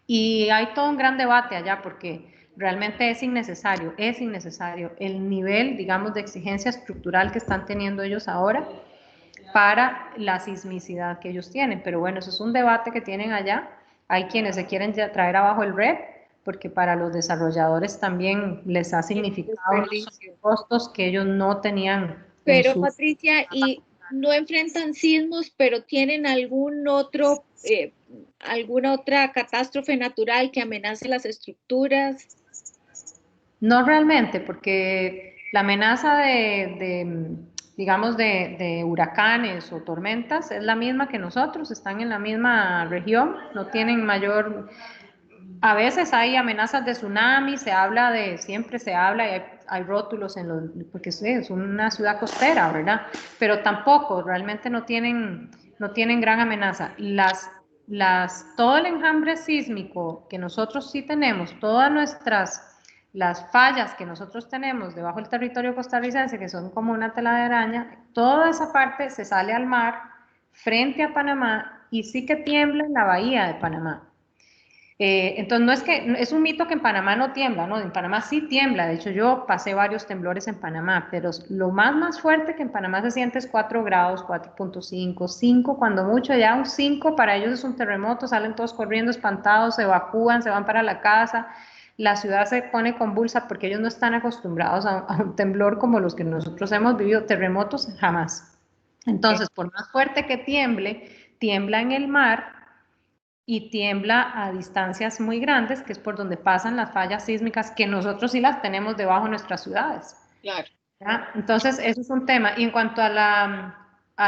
Y hay todo un gran debate allá porque realmente es innecesario el nivel, digamos, de exigencia estructural que están teniendo ellos ahora para la sismicidad que ellos tienen. Pero bueno, eso es un debate que tienen allá. Hay quienes se quieren traer abajo el REP, porque para los desarrolladores también les ha significado costos que ellos no tenían. Pero Patricia, y no enfrentan sismos, pero tienen alguna otra catástrofe natural que amenace las estructuras. No realmente, porque la amenaza digamos, de huracanes o tormentas es la misma que nosotros, están en la misma región, no tienen mayor. A veces hay amenazas de tsunami, siempre se habla y hay rótulos porque es una ciudad costera, ¿verdad? Pero tampoco, realmente no tienen gran amenaza. Todo el enjambre sísmico que nosotros sí tenemos, todas las fallas que nosotros tenemos debajo del territorio costarricense, que son como una tela de araña, toda esa parte se sale al mar frente a Panamá y sí que tiembla en la bahía de Panamá. Entonces, no es que, es un mito que en Panamá no tiembla, ¿no? En Panamá sí tiembla, de hecho yo pasé varios temblores en Panamá, pero lo más fuerte que en Panamá se siente es 4 grados, 4.5, 5, cuando mucho, ya un 5 para ellos es un terremoto, salen todos corriendo espantados, se evacúan, se van para la casa, la ciudad se pone convulsa porque ellos no están acostumbrados a un temblor como los que nosotros hemos vivido, terremotos jamás. Entonces, por más fuerte que tiembla en el mar, y tiembla a distancias muy grandes, que es por donde pasan las fallas sísmicas, que nosotros sí las tenemos debajo de nuestras ciudades. Claro. ¿Ya? Entonces, eso es un tema. Y en cuanto a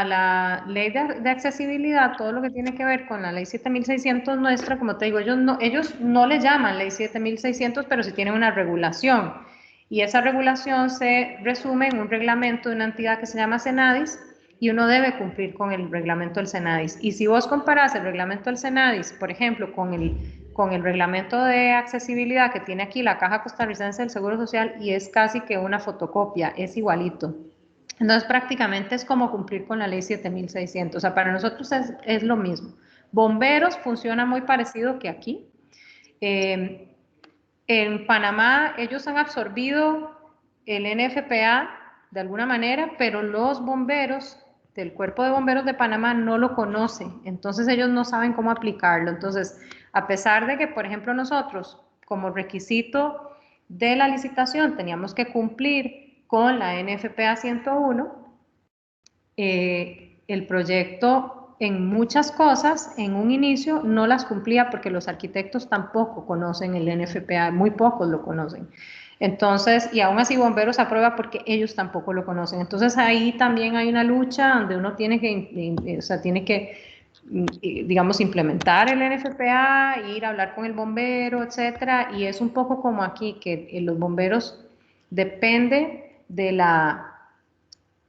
la ley de accesibilidad, todo lo que tiene que ver con la ley 7600 nuestra, como te digo, ellos no le llaman ley 7600, pero sí tienen una regulación. Y esa regulación se resume en un reglamento de una entidad que se llama Senadis, y uno debe cumplir con el reglamento del Senadis. Y si vos comparás el reglamento del Senadis, por ejemplo, con con el reglamento de accesibilidad que tiene aquí la Caja Costarricense del Seguro Social y es casi que una fotocopia, es igualito. Entonces prácticamente es como cumplir con la ley 7600, o sea, para nosotros es lo mismo. Bomberos funciona muy parecido que aquí. En Panamá ellos han absorbido el NFPA de alguna manera, pero los bomberos del Cuerpo de Bomberos de Panamá no lo conocen, entonces ellos no saben cómo aplicarlo. Entonces, a pesar de que, por ejemplo, nosotros como requisito de la licitación teníamos que cumplir con la NFPA 101, el proyecto en muchas cosas en un inicio no las cumplía porque los arquitectos tampoco conocen el NFPA, muy pocos lo conocen. Entonces, y aún así Bomberos aprueba porque ellos tampoco lo conocen. Entonces ahí también hay una lucha donde uno tiene que, o sea, tiene que, digamos, implementar el NFPA, ir a hablar con el bombero, etcétera, y es un poco como aquí, que los bomberos depende de la,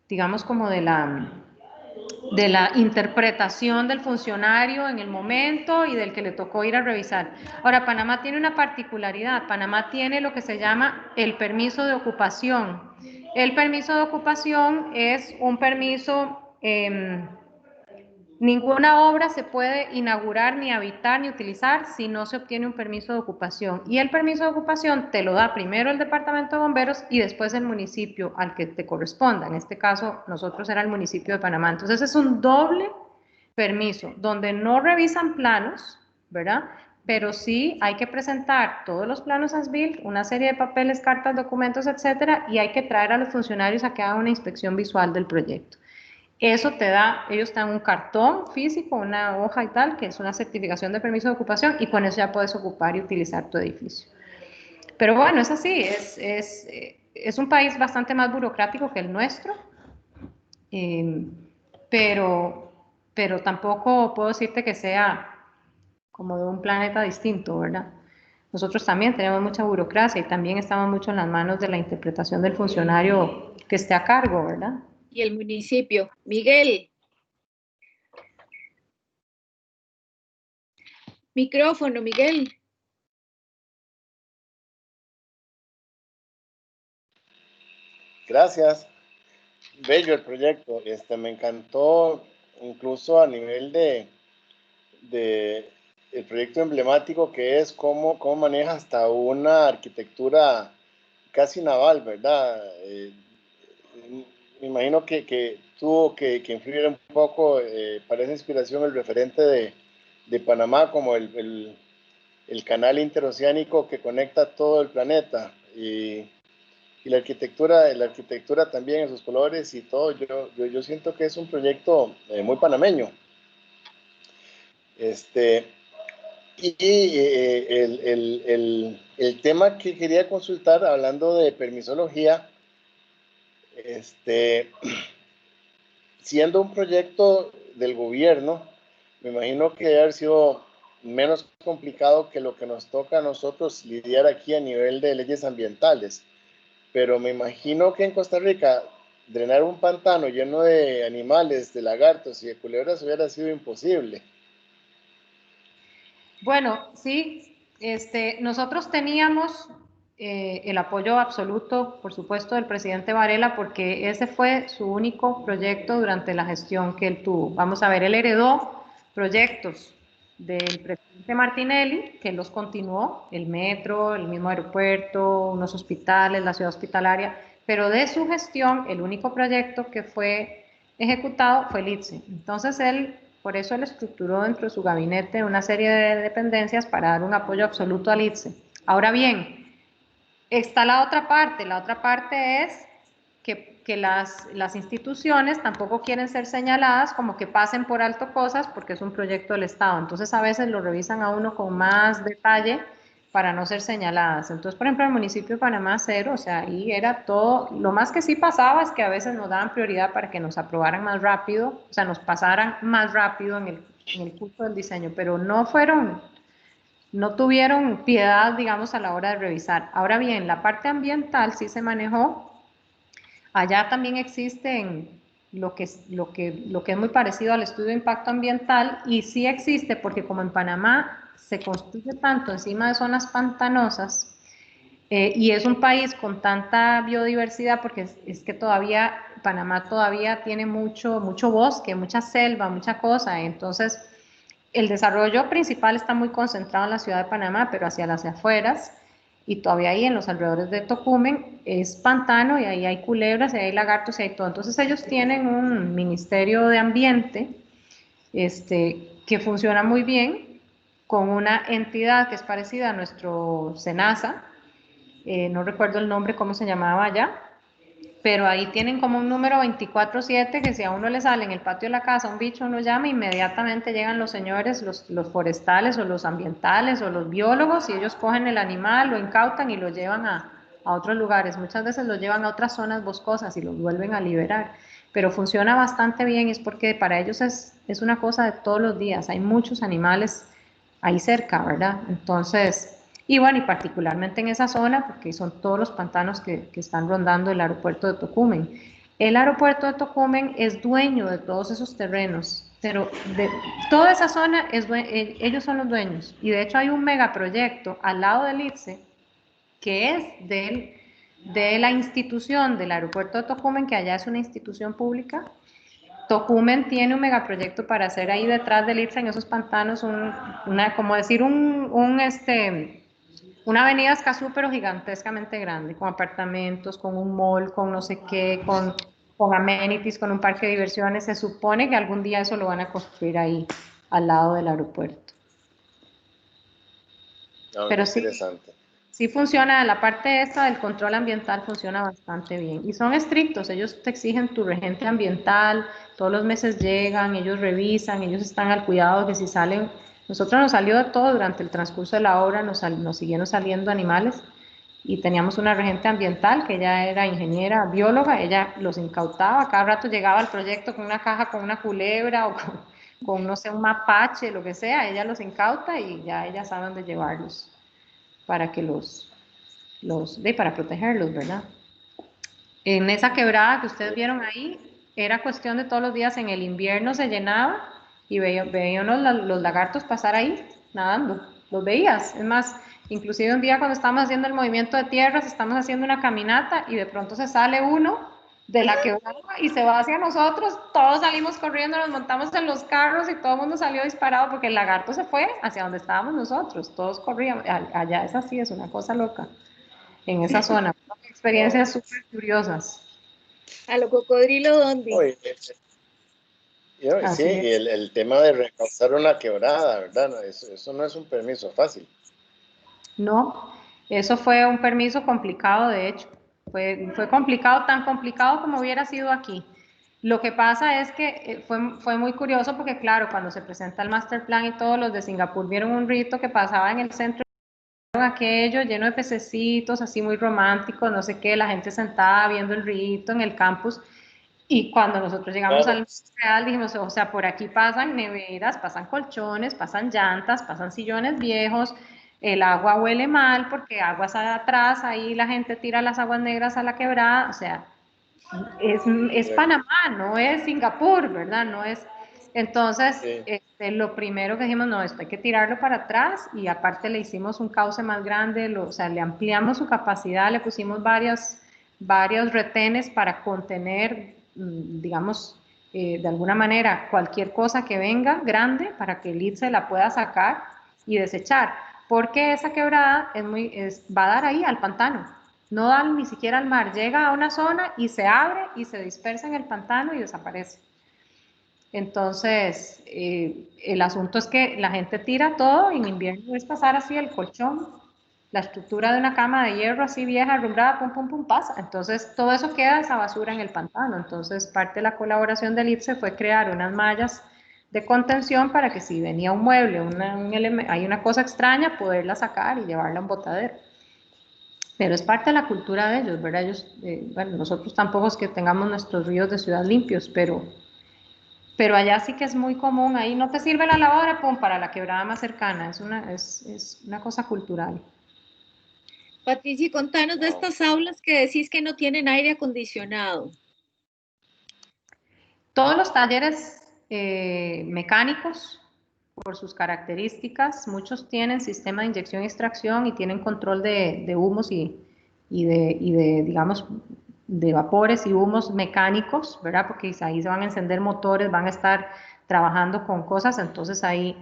digamos, como de la interpretación del funcionario en el momento y del que le tocó ir a revisar. Ahora, Panamá tiene una particularidad. Panamá tiene lo que se llama el permiso de ocupación. El permiso de ocupación es un permiso, ninguna obra se puede inaugurar, ni habitar, ni utilizar si no se obtiene un permiso de ocupación. Y el permiso de ocupación te lo da primero el Departamento de Bomberos y después el municipio al que te corresponda. En este caso, nosotros era el municipio de Panamá. Entonces, es un doble permiso, donde no revisan planos, ¿verdad? Pero sí hay que presentar todos los planos as-built, una serie de papeles, cartas, documentos, etcétera, y hay que traer a los funcionarios a que hagan una inspección visual del proyecto. Eso te da, ellos te dan un cartón físico, una hoja y tal, que es una certificación de permiso de ocupación, y con eso ya puedes ocupar y utilizar tu edificio. Pero bueno, es así, es un país bastante más burocrático que el nuestro, pero tampoco puedo decirte que sea como de un planeta distinto, ¿verdad? Nosotros también tenemos mucha burocracia y también estamos mucho en las manos de la interpretación del funcionario que esté a cargo, ¿verdad? Y el municipio. Miguel. Micrófono, Miguel. Gracias. Bello el proyecto. Me encantó incluso a nivel de el proyecto emblemático que es cómo maneja hasta una arquitectura casi naval, ¿verdad? Me imagino que tuvo que influir un poco para esa inspiración el referente de Panamá como el canal interoceánico que conecta todo el planeta y la arquitectura también en sus colores y todo. Yo siento que es un proyecto muy panameño. Y el tema que quería consultar, hablando de permisología, siendo un proyecto del gobierno, me imagino que debe haber sido menos complicado que lo que nos toca a nosotros lidiar aquí a nivel de leyes ambientales. Pero me imagino que en Costa Rica drenar un pantano lleno de animales, de lagartos y de culebras hubiera sido imposible. Bueno, sí, nosotros teníamos el apoyo absoluto, por supuesto, del presidente Varela, porque ese fue su único proyecto durante la gestión que él tuvo. Vamos a ver, él heredó proyectos del presidente Martinelli, que los continuó, el metro, el mismo aeropuerto, unos hospitales, la ciudad hospitalaria, pero de su gestión, el único proyecto que fue ejecutado fue el ITSE. Entonces por eso él estructuró dentro de su gabinete una serie de dependencias para dar un apoyo absoluto al ITSE. Ahora bien, está la otra parte es que las instituciones tampoco quieren ser señaladas como que pasen por alto cosas porque es un proyecto del Estado, entonces a veces lo revisan a uno con más detalle para no ser señaladas. Entonces, por ejemplo, el municipio de Panamá cero, o sea, ahí era todo, lo más que sí pasaba es que a veces nos daban prioridad para que nos aprobaran más rápido, o sea, nos pasaran más rápido en el curso del diseño, pero no tuvieron piedad, digamos, a la hora de revisar. Ahora bien, la parte ambiental sí se manejó. Allá también existen lo que es muy parecido al estudio de impacto ambiental y sí existe porque como en Panamá se construye tanto encima de zonas pantanosas y es un país con tanta biodiversidad porque es que todavía Panamá todavía tiene mucho bosque, mucha selva, mucha cosa, entonces el desarrollo principal está muy concentrado en la ciudad de Panamá, pero hacia las afueras y todavía ahí en los alrededores de Tocumen es pantano y ahí hay culebras y hay lagartos y hay todo. Entonces ellos tienen un ministerio de ambiente que funciona muy bien con una entidad que es parecida a nuestro SENASA, no recuerdo el nombre, cómo se llamaba allá, pero ahí tienen como un número 24/7 que si a uno le sale en el patio de la casa un bicho, uno llama, inmediatamente llegan los señores, los forestales o los ambientales o los biólogos y ellos cogen el animal, lo incautan y lo llevan a otros lugares. Muchas veces lo llevan a otras zonas boscosas y lo vuelven a liberar. Pero funciona bastante bien y es porque para ellos es una cosa de todos los días. Hay muchos animales ahí cerca, ¿verdad? Entonces, y bueno, y particularmente en esa zona, porque son todos los pantanos que están rondando el aeropuerto de Tocumen. El aeropuerto de Tocumen es dueño de todos esos terrenos, pero de toda esa zona ellos son los dueños. Y de hecho hay un megaproyecto al lado del ITSE que es de la institución del aeropuerto de Tocumen, que allá es una institución pública. Tocumen tiene un megaproyecto para hacer ahí detrás del ITSE, en esos pantanos, como decir, una avenida Escazú, pero gigantescamente grande, con apartamentos, con un mall, con no sé qué, con amenities, con un parque de diversiones. Se supone que algún día eso lo van a construir ahí, al lado del aeropuerto. Pero sí, sí funciona, la parte esta del control ambiental funciona bastante bien. Y son estrictos, ellos te exigen tu regente ambiental, todos los meses llegan, ellos revisan, ellos están al cuidado de que si salen. Nosotros nos salió de todo durante el transcurso de la obra, nos siguieron saliendo animales y teníamos una regente ambiental que ella era ingeniera, bióloga, ella los incautaba, cada rato llegaba al proyecto con una caja con una culebra o con no sé, un mapache, lo que sea, ella los incauta y ya ella sabe dónde llevarlos para que para protegerlos, ¿verdad? En esa quebrada que ustedes vieron ahí, era cuestión de todos los días, en el invierno se llenaba y veían los lagartos pasar ahí nadando, los veías. Es más, inclusive un día cuando estábamos haciendo el movimiento de tierras, estamos haciendo una caminata y de pronto se sale uno de la quebrada y se va hacia nosotros, todos salimos corriendo, nos montamos en los carros y todo el mundo salió disparado porque el lagarto se fue hacia donde estábamos nosotros, todos corríamos, allá es así, es una cosa loca, en esa zona, experiencias súper curiosas. A lo cocodrilo, ¿dónde? Sí, y el tema de recausar una quebrada, ¿verdad? Eso no es un permiso fácil. No, eso fue un permiso complicado, de hecho. Fue complicado, tan complicado como hubiera sido aquí. Lo que pasa es que fue muy curioso porque, claro, cuando se presenta el master plan y todos los de Singapur vieron un rito que pasaba en el centro, aquello lleno de pececitos, así muy romántico, no sé qué, la gente sentada viendo el rito en el campus. Y cuando nosotros llegamos al real, dijimos, o sea, por aquí pasan neveras, pasan colchones, pasan llantas, pasan sillones viejos, el agua huele mal porque aguas atrás, ahí la gente tira las aguas negras a la quebrada, o sea, es Panamá, no es Singapur, ¿verdad? No es. Entonces, lo primero que dijimos, no, esto hay que tirarlo para atrás y aparte le hicimos un cauce más grande, o sea, le ampliamos su capacidad, le pusimos varios retenes para contener, digamos, de alguna manera, cualquier cosa que venga grande para que el ITSE la pueda sacar y desechar, porque esa quebrada va a dar ahí al pantano. No da ni siquiera al mar, llega a una zona y se abre y se dispersa en el pantano y desaparece. Entonces, el asunto es que la gente tira todo y en invierno es pasar así el colchón, la estructura de una cama de hierro así vieja, arrumbrada, pum, pum, pum, pasa. Entonces, todo eso queda esa basura en el pantano. Entonces, parte de la colaboración del IPSE fue crear unas mallas de contención para que si venía un mueble, hay una cosa extraña, poderla sacar y llevarla a un botadero. Pero es parte de la cultura de ellos, ¿verdad? Ellos, bueno, nosotros tampoco es que tengamos nuestros ríos de ciudad limpios, pero allá sí que es muy común, ahí no te sirve la lavadora, pum, para la quebrada más cercana, es una cosa cultural. Patricia, contanos de estas aulas que decís que no tienen aire acondicionado. Todos los talleres mecánicos por sus características. Muchos tienen sistema de inyección y extracción y tienen control de humos y de, digamos, de vapores y humos mecánicos, ¿verdad? Porque ahí se van a encender motores, van a estar trabajando con cosas, entonces ahí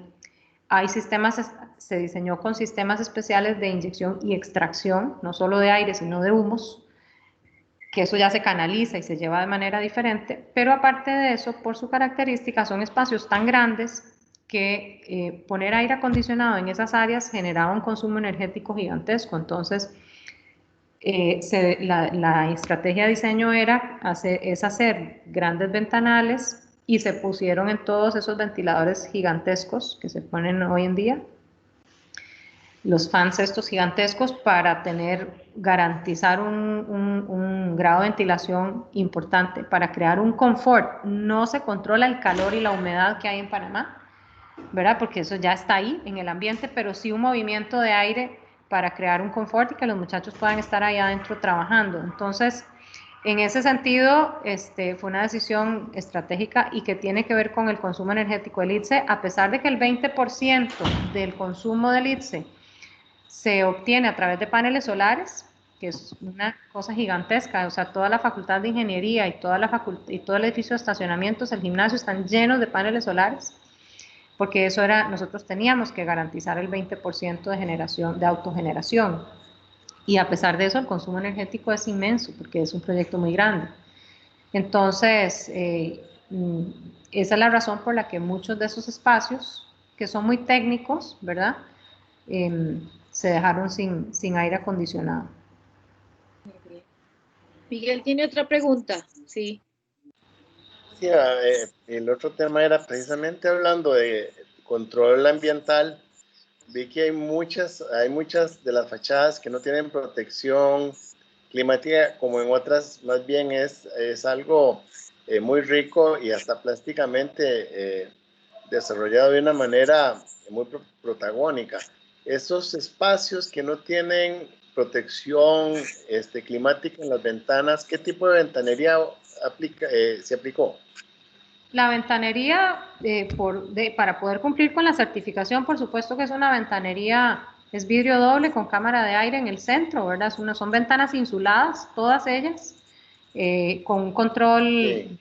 hay sistemas, se diseñó con sistemas especiales de inyección y extracción, no solo de aire, sino de humos, que eso ya se canaliza y se lleva de manera diferente, pero aparte de eso, por su característica, son espacios tan grandes que poner aire acondicionado en esas áreas generaba un consumo energético gigantesco. Entonces, la estrategia de diseño es hacer grandes ventanales y se pusieron en todos esos ventiladores gigantescos que se ponen hoy en día, los fans estos gigantescos, para garantizar un grado de ventilación importante, para crear un confort. No se controla el calor y la humedad que hay en Panamá, ¿verdad? Porque eso ya está ahí en el ambiente, pero sí un movimiento de aire para crear un confort y que los muchachos puedan estar ahí adentro trabajando. Entonces, en ese sentido, fue una decisión estratégica y que tiene que ver con el consumo energético del ITSE, a pesar de que el 20% del consumo del ITSE se obtiene a través de paneles solares, que es una cosa gigantesca. O sea, toda la facultad de ingeniería y todo el edificio de estacionamientos, el gimnasio, están llenos de paneles solares, porque nosotros teníamos que garantizar el 20% de generación, de autogeneración. Y a pesar de eso, el consumo energético es inmenso, porque es un proyecto muy grande. Entonces, esa es la razón por la que muchos de esos espacios, que son muy técnicos, ¿verdad?, se dejaron sin aire acondicionado. Miguel tiene otra pregunta, sí. Sí, el otro tema era precisamente hablando de control ambiental. Vi que hay muchas de las fachadas que no tienen protección climática, como en otras más bien es algo muy rico y hasta plásticamente desarrollado de una manera muy protagónica. Esos espacios que no tienen protección climática en las ventanas, ¿qué tipo de ventanería se aplicó? La ventanería, para poder cumplir con la certificación, por supuesto que es una ventanería, es vidrio doble con cámara de aire en el centro, ¿verdad? Son ventanas insuladas, todas ellas, con un control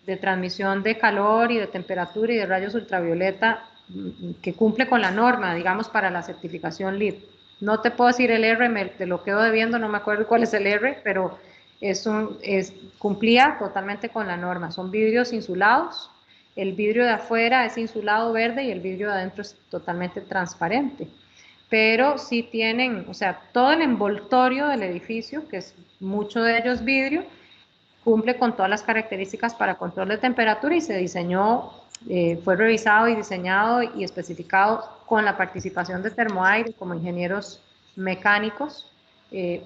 de transmisión de calor y de temperatura y de rayos ultravioleta que cumple con la norma, digamos, para la certificación LEED. No te puedo decir el R, te lo quedo debiendo, no me acuerdo cuál es el R, pero cumplía totalmente con la norma. Son vidrios insulados, el vidrio de afuera es insulado verde y el vidrio de adentro es totalmente transparente. Pero sí tienen, o sea, todo el envoltorio del edificio, que es mucho de ellos vidrio, cumple con todas las características para control de temperatura y se diseñó, fue revisado y diseñado y especificado con la participación de Termoaire como ingenieros mecánicos,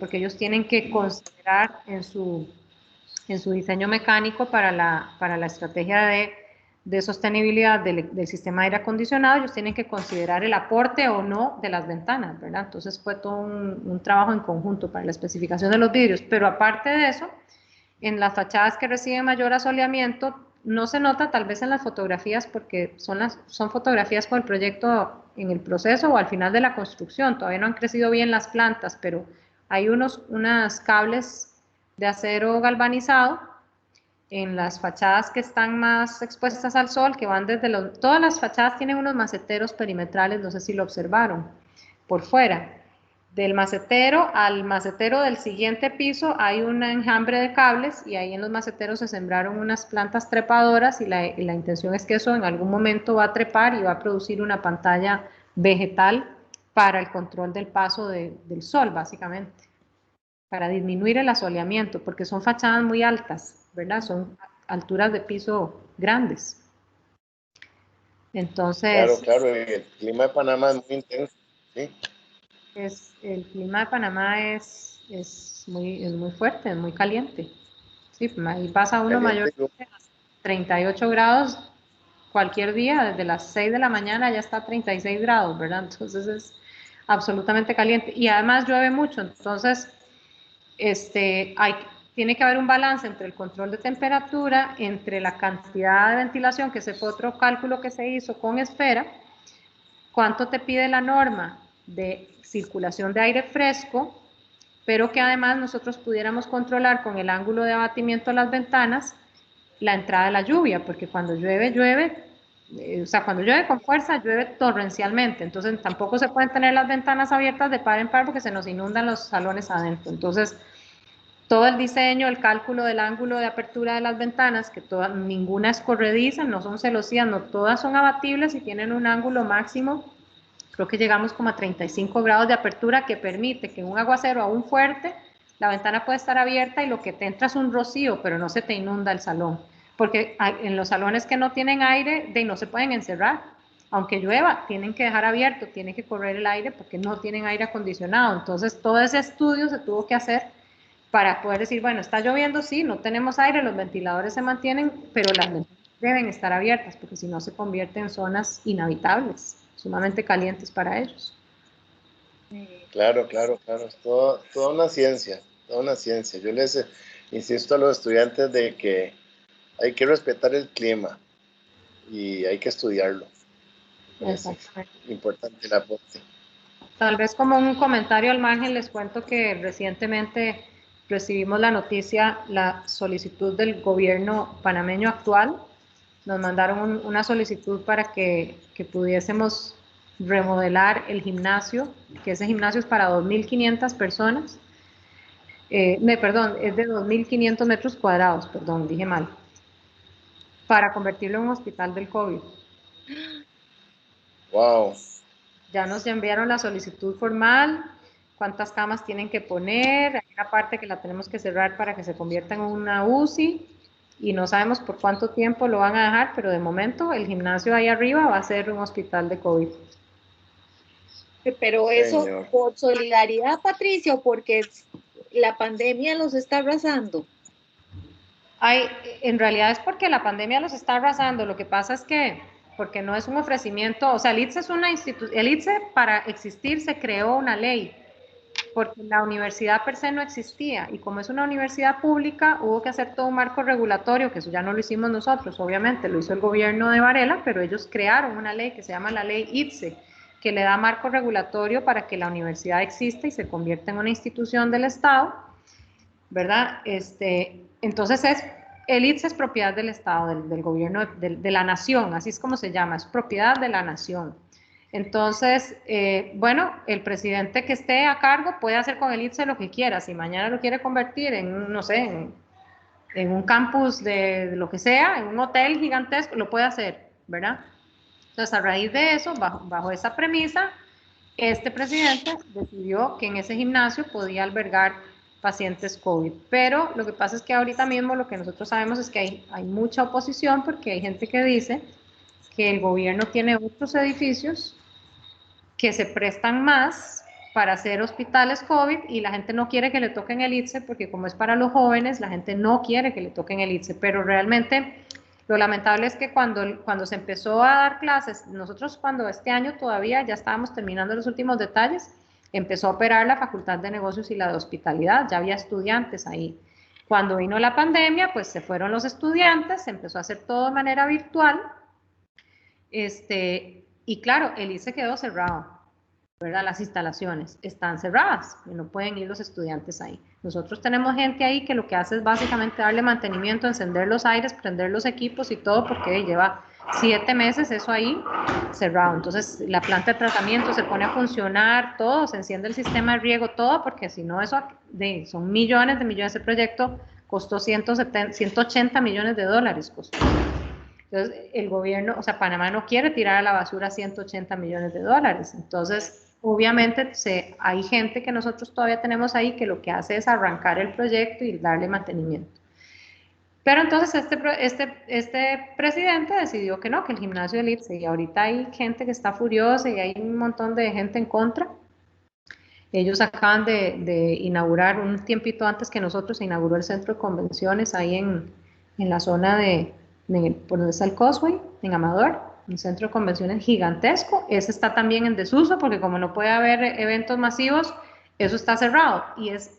porque ellos tienen que considerar en su diseño mecánico para la estrategia de sostenibilidad del sistema de aire acondicionado, ellos tienen que considerar el aporte o no de las ventanas, ¿verdad? Entonces fue todo un trabajo en conjunto para la especificación de los vidrios, pero aparte de eso, en las fachadas que reciben mayor asoleamiento, no se nota tal vez en las fotografías porque son fotografías con el proyecto en el proceso o al final de la construcción, todavía no han crecido bien las plantas, pero hay unos cables de acero galvanizado en las fachadas que están más expuestas al sol, que van todas las fachadas tienen unos maceteros perimetrales, no sé si lo observaron, por fuera. Del macetero al macetero del siguiente piso hay un enjambre de cables y ahí en los maceteros se sembraron unas plantas trepadoras y la intención es que eso en algún momento va a trepar y va a producir una pantalla vegetal para el control del paso del sol, básicamente, para disminuir el asoleamiento, porque son fachadas muy altas, ¿verdad? Son alturas de piso grandes. Entonces... Claro, el clima de Panamá es muy intenso, ¿sí? El clima de Panamá es muy fuerte, es muy caliente. Sí, ahí pasa uno mayor de 38 grados cualquier día, desde las 6 de la mañana ya está a 36 grados, ¿verdad? Entonces es absolutamente caliente. Y además llueve mucho, entonces tiene que haber un balance entre el control de temperatura, entre la cantidad de ventilación, que ese fue otro cálculo que se hizo con esfera, cuánto te pide la norma de circulación de aire fresco, pero que además nosotros pudiéramos controlar con el ángulo de abatimiento de las ventanas la entrada de la lluvia, porque cuando llueve, o sea, cuando llueve con fuerza, llueve torrencialmente, entonces tampoco se pueden tener las ventanas abiertas de par en par porque se nos inundan los salones adentro. Entonces, todo el diseño, el cálculo del ángulo de apertura de las ventanas, que ninguna es corrediza, no son celosías, no todas son abatibles y tienen un ángulo máximo, creo que llegamos como a 35 grados de apertura, que permite que un aguacero aún fuerte, la ventana puede estar abierta y lo que te entra es un rocío, pero no se te inunda el salón, porque en los salones que no tienen aire, no se pueden encerrar, aunque llueva, tienen que dejar abierto, tiene que correr el aire porque no tienen aire acondicionado. Entonces todo ese estudio se tuvo que hacer para poder decir, bueno, está lloviendo, sí, no tenemos aire, los ventiladores se mantienen, pero las ventanas deben estar abiertas, porque si no se convierten en zonas inhabitables, sumamente calientes para ellos. Claro, claro, claro, es toda una ciencia, toda una ciencia. Yo les insisto a los estudiantes de que hay que respetar el clima y hay que estudiarlo. Es importante el aporte. Tal vez como un comentario al margen les cuento que recientemente recibimos la noticia, la solicitud del gobierno panameño actual. Nos mandaron una solicitud para que pudiésemos remodelar el gimnasio, que ese gimnasio es para 2.500 personas. Perdón, es de 2.500 metros cuadrados, perdón, dije mal, para convertirlo en un hospital del COVID. Wow. Ya nos enviaron la solicitud formal, cuántas camas tienen que poner, hay una parte que la tenemos que cerrar para que se convierta en una UCI y no sabemos por cuánto tiempo lo van a dejar, pero de momento el gimnasio ahí arriba va a ser un hospital de COVID. Pero eso por solidaridad, Patricia, porque la pandemia los está arrasando. En realidad es porque la pandemia los está arrasando. Lo que pasa es que, porque no es un ofrecimiento, o sea, el ITSE es una institución, el ITSE para existir se creó una ley, porque la universidad per se no existía, y como es una universidad pública, hubo que hacer todo un marco regulatorio, que eso ya no lo hicimos nosotros, obviamente, lo hizo el gobierno de Varela, pero ellos crearon una ley que se llama la ley ITSE, que le da marco regulatorio para que la universidad exista y se convierta en una institución del Estado, ¿verdad? Entonces el ITSE es propiedad del Estado, del gobierno, de la nación, así es como se llama, es propiedad de la nación. Entonces, bueno, el presidente que esté a cargo puede hacer con el ITSE lo que quiera. Si mañana lo quiere convertir en, no sé, en un campus de lo que sea, en un hotel gigantesco, lo puede hacer, ¿verdad? Entonces, a raíz de eso, bajo esa premisa, este presidente decidió que en ese gimnasio podía albergar pacientes COVID. Pero lo que pasa es que ahorita mismo lo que nosotros sabemos es que hay mucha oposición porque hay gente que dice que el gobierno tiene otros edificios que se prestan más para hacer hospitales COVID y la gente no quiere que le toquen el ITSE porque como es para los jóvenes, la gente no quiere que le toquen el ITSE, pero realmente lo lamentable es que cuando se empezó a dar clases, nosotros cuando este año todavía ya estábamos terminando los últimos detalles, empezó a operar la Facultad de Negocios y la de Hospitalidad, ya había estudiantes ahí. Cuando vino la pandemia, pues se fueron los estudiantes, se empezó a hacer todo de manera virtual, y claro, el ITSE quedó cerrado, ¿verdad? Las instalaciones están cerradas y no pueden ir los estudiantes ahí. Nosotros tenemos gente ahí que lo que hace es básicamente darle mantenimiento, encender los aires, prender los equipos y todo, porque lleva 7 meses eso ahí cerrado. Entonces la planta de tratamiento se pone a funcionar, todo, se enciende el sistema de riego, todo, porque si no eso son millones de millones. Ese proyecto costó 180 millones de dólares, costó. Entonces, el gobierno, o sea, Panamá no quiere tirar a la basura 180 millones de dólares. Entonces, obviamente, hay gente que nosotros todavía tenemos ahí que lo que hace es arrancar el proyecto y darle mantenimiento. Pero entonces este presidente decidió que no, que el gimnasio del ITSE, y ahorita hay gente que está furiosa y hay un montón de gente en contra. Ellos acaban de inaugurar, un tiempito antes que nosotros, se inauguró el centro de convenciones ahí en la zona por donde está el Causeway, en Amador, un centro de convenciones gigantesco. Ese está también en desuso porque como no puede haber eventos masivos, eso está cerrado y es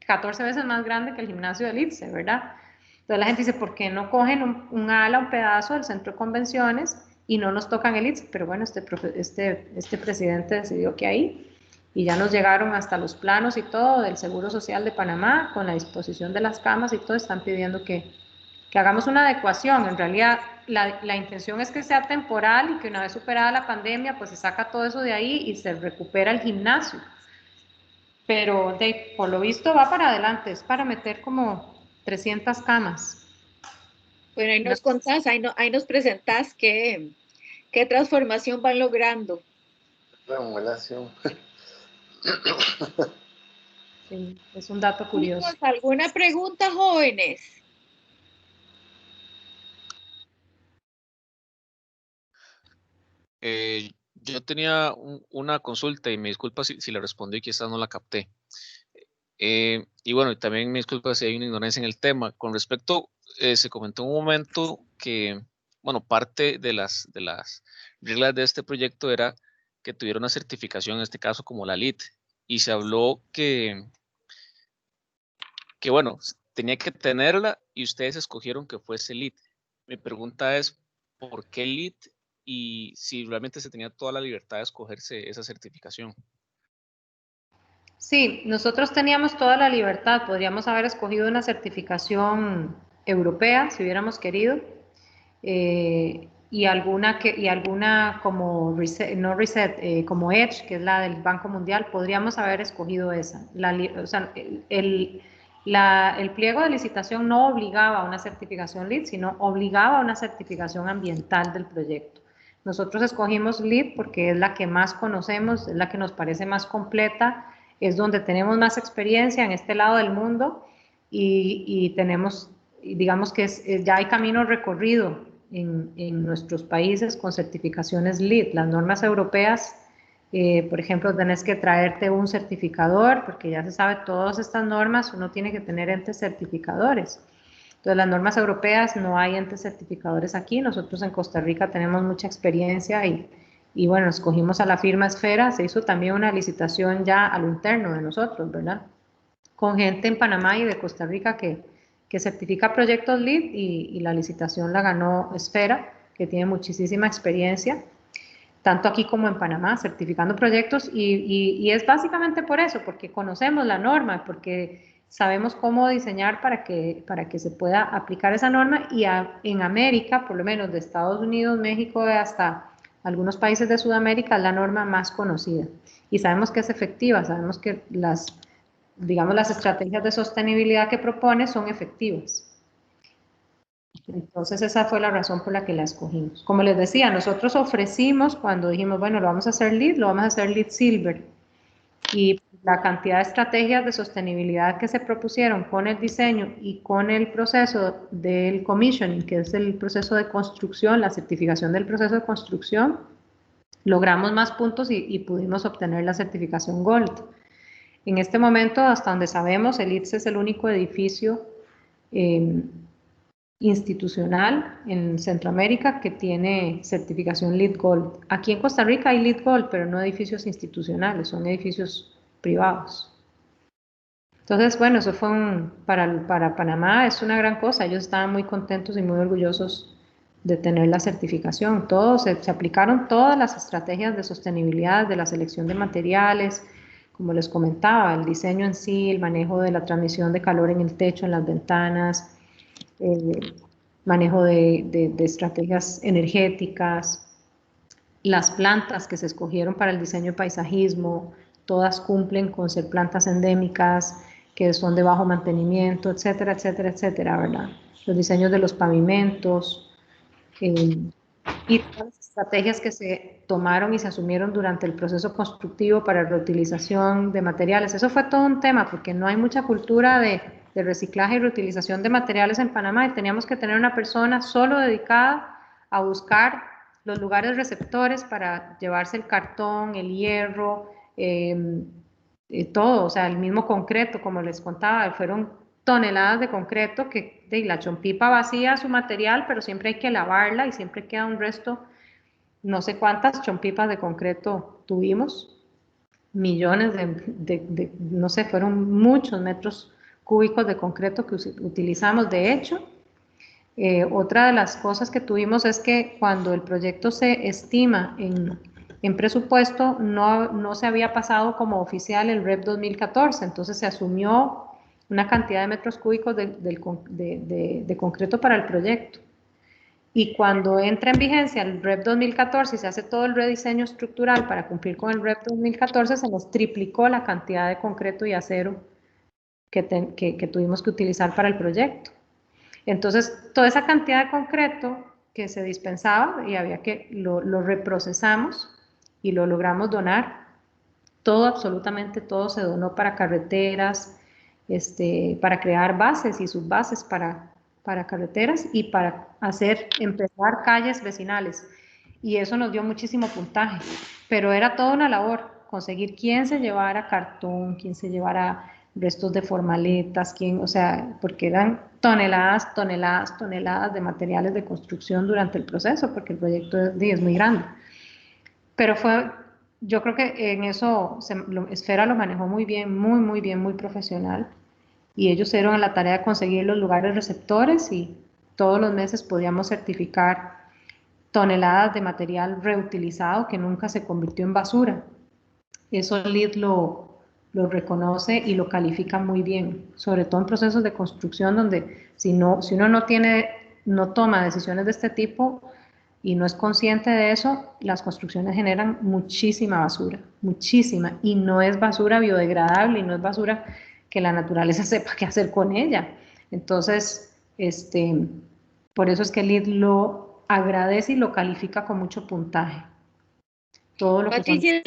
14 veces más grande que el gimnasio del ITSE, ¿verdad? Entonces la gente dice, ¿por qué no cogen un ala, un pedazo del centro de convenciones y no nos tocan el ITS, pero bueno, este presidente decidió que ahí, y ya nos llegaron hasta los planos y todo del Seguro Social de Panamá, con la disposición de las camas y todo, están pidiendo que hagamos una adecuación. En realidad, la intención es que sea temporal y que una vez superada la pandemia, pues se saca todo eso de ahí y se recupera el gimnasio. Pero por lo visto va para adelante, es para meter como 300 camas. Bueno, ahí nos contás, ahí nos presentás qué transformación van logrando. Remodelación. Sí, es un dato curioso. ¿Alguna pregunta, jóvenes? Yo tenía una consulta y me disculpa si la respondí, quizás no la capté. Y bueno, y también me disculpa si hay una ignorancia en el tema. Con respecto, se comentó en un momento que, bueno, parte de las reglas de este proyecto era que tuviera una certificación, en este caso como la LEED, y se habló que bueno, tenía que tenerla y ustedes escogieron que fuese LEED. Mi pregunta es, ¿por qué LEED? Y si realmente se tenía toda la libertad de escogerse esa certificación. Sí, nosotros teníamos toda la libertad, podríamos haber escogido una certificación europea si hubiéramos querido, y alguna como como EDGE, que es la del Banco Mundial, podríamos haber escogido esa. O sea, el pliego de licitación no obligaba a una certificación LEED, sino obligaba a una certificación ambiental del proyecto. Nosotros escogimos LEED porque es la que más conocemos, es la que nos parece más completa, es donde tenemos más experiencia en este lado del mundo y tenemos, digamos que ya hay camino recorrido en nuestros países con certificaciones LEED. Las normas europeas, por ejemplo, tenés que traerte un certificador, porque ya se sabe, todas estas normas uno tiene que tener entes certificadores. Entonces, las normas europeas no hay entes certificadores aquí. Nosotros en Costa Rica tenemos mucha experiencia y bueno, escogimos a la firma Esfera. Se hizo también una licitación ya a lo interno de nosotros, ¿verdad? Con gente en Panamá y de Costa Rica que certifica proyectos LEED y la licitación la ganó Esfera, que tiene muchísima experiencia, tanto aquí como en Panamá, certificando proyectos y es básicamente por eso, porque conocemos la norma, porque sabemos cómo diseñar para que se pueda aplicar esa norma y en América, por lo menos de Estados Unidos, México, hasta algunos países de Sudamérica, es la norma más conocida y sabemos que es efectiva, sabemos que digamos, las estrategias de sostenibilidad que propone son efectivas. Entonces esa fue la razón por la que la escogimos. Como les decía, nosotros ofrecimos cuando dijimos, bueno, lo vamos a hacer LEED, lo vamos a hacer LEED Silver. Y la cantidad de estrategias de sostenibilidad que se propusieron con el diseño y con el proceso del commissioning, que es el proceso de construcción, la certificación del proceso de construcción, logramos más puntos y pudimos obtener la certificación Gold. En este momento, hasta donde sabemos, el ITS es el único edificio institucional en Centroamérica que tiene certificación LEED Gold. Aquí en Costa Rica hay LEED Gold, pero no edificios institucionales, son edificios privados. Entonces, bueno, eso fue para Panamá es una gran cosa. Ellos estaban muy contentos y muy orgullosos de tener la certificación. Se aplicaron todas las estrategias de sostenibilidad, de la selección de materiales, como les comentaba, el diseño en sí, el manejo de la transmisión de calor en el techo, en las ventanas, manejo de estrategias energéticas, las plantas que se escogieron para el diseño de paisajismo, todas cumplen con ser plantas endémicas, que son de bajo mantenimiento, etcétera, etcétera, etcétera, ¿verdad? Los diseños de los pavimentos y todas las estrategias que se tomaron y se asumieron durante el proceso constructivo para reutilización de materiales. Eso fue todo un tema porque no hay mucha cultura de reciclaje y reutilización de materiales en Panamá y teníamos que tener una persona solo dedicada a buscar los lugares receptores para llevarse el cartón, el hierro, todo, o sea, el mismo concreto, como les contaba, fueron toneladas de concreto que la chompipa vacía su material, pero siempre hay que lavarla y siempre queda un resto, no sé cuántas chompipas de concreto tuvimos, millones no sé, fueron muchos metros cúbicos de concreto que utilizamos. De hecho, Otra de las cosas que tuvimos es que cuando el proyecto se estima en presupuesto, no se había pasado como oficial el REP 2014, entonces se asumió una cantidad de metros cúbicos de concreto para el proyecto. Y cuando entra en vigencia el REP 2014 y se hace todo el rediseño estructural para cumplir con el REP 2014, se nos triplicó la cantidad de concreto y acero que tuvimos que utilizar para el proyecto. Entonces, toda esa cantidad de concreto que se dispensaba y había que lo reprocesamos y lo logramos donar. Todo, absolutamente todo se donó para carreteras, para crear bases y subbases para carreteras y para empezar calles vecinales. Y eso nos dio muchísimo puntaje, pero era toda una labor, conseguir quién se llevara cartón, quién se llevara restos de formaletas, o sea, porque eran toneladas, toneladas, toneladas de materiales de construcción durante el proceso, porque el proyecto es muy grande. Pero yo creo que en eso Esfera lo manejó muy bien, muy bien, muy profesional, y ellos se dieron a la tarea de conseguir los lugares receptores y todos los meses podíamos certificar toneladas de material reutilizado que nunca se convirtió en basura. Eso LEED lo reconoce y lo califica muy bien, sobre todo en procesos de construcción donde si uno no toma decisiones de este tipo y no es consciente de eso, las construcciones generan muchísima basura, muchísima, y no es basura biodegradable y no es basura que la naturaleza sepa qué hacer con ella. Entonces, por eso es que LEED lo agradece y lo califica con mucho puntaje. Todo lo Patricia,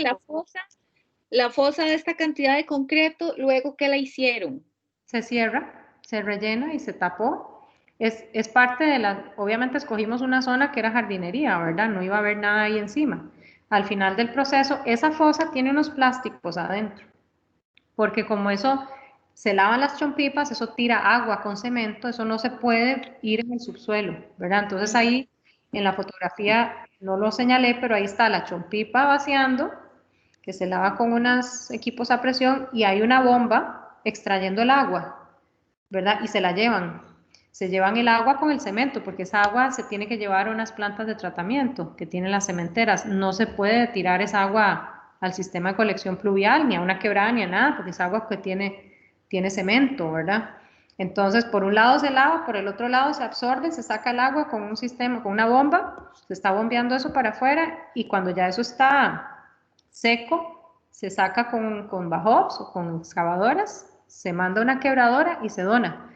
la fosa de esta cantidad de concreto, ¿luego qué la hicieron? Se cierra, se rellena y se tapó. Es parte obviamente escogimos una zona que era jardinería, ¿verdad? No iba a haber nada ahí encima. Al final del proceso, esa fosa tiene unos plásticos adentro, porque como eso se lavan las chompipas, eso tira agua con cemento, eso no se puede ir en el subsuelo, ¿verdad? Entonces ahí en la fotografía no lo señalé, pero ahí está la chompipa vaciando, que se lava con unos equipos a presión y hay una bomba extrayendo el agua, ¿verdad? Y se la llevan. Se llevan el agua con el cemento, porque esa agua se tiene que llevar a unas plantas de tratamiento que tienen las cementeras. No se puede tirar esa agua al sistema de colección pluvial, ni a una quebrada, ni a nada, porque es agua que tiene cemento, ¿verdad? Entonces, por un lado se lava, por el otro lado se absorbe, se saca el agua con un sistema, con una bomba, se está bombeando eso para afuera, y cuando ya eso está seco, se saca con bajops o con excavadoras, se manda a una quebradora y se dona.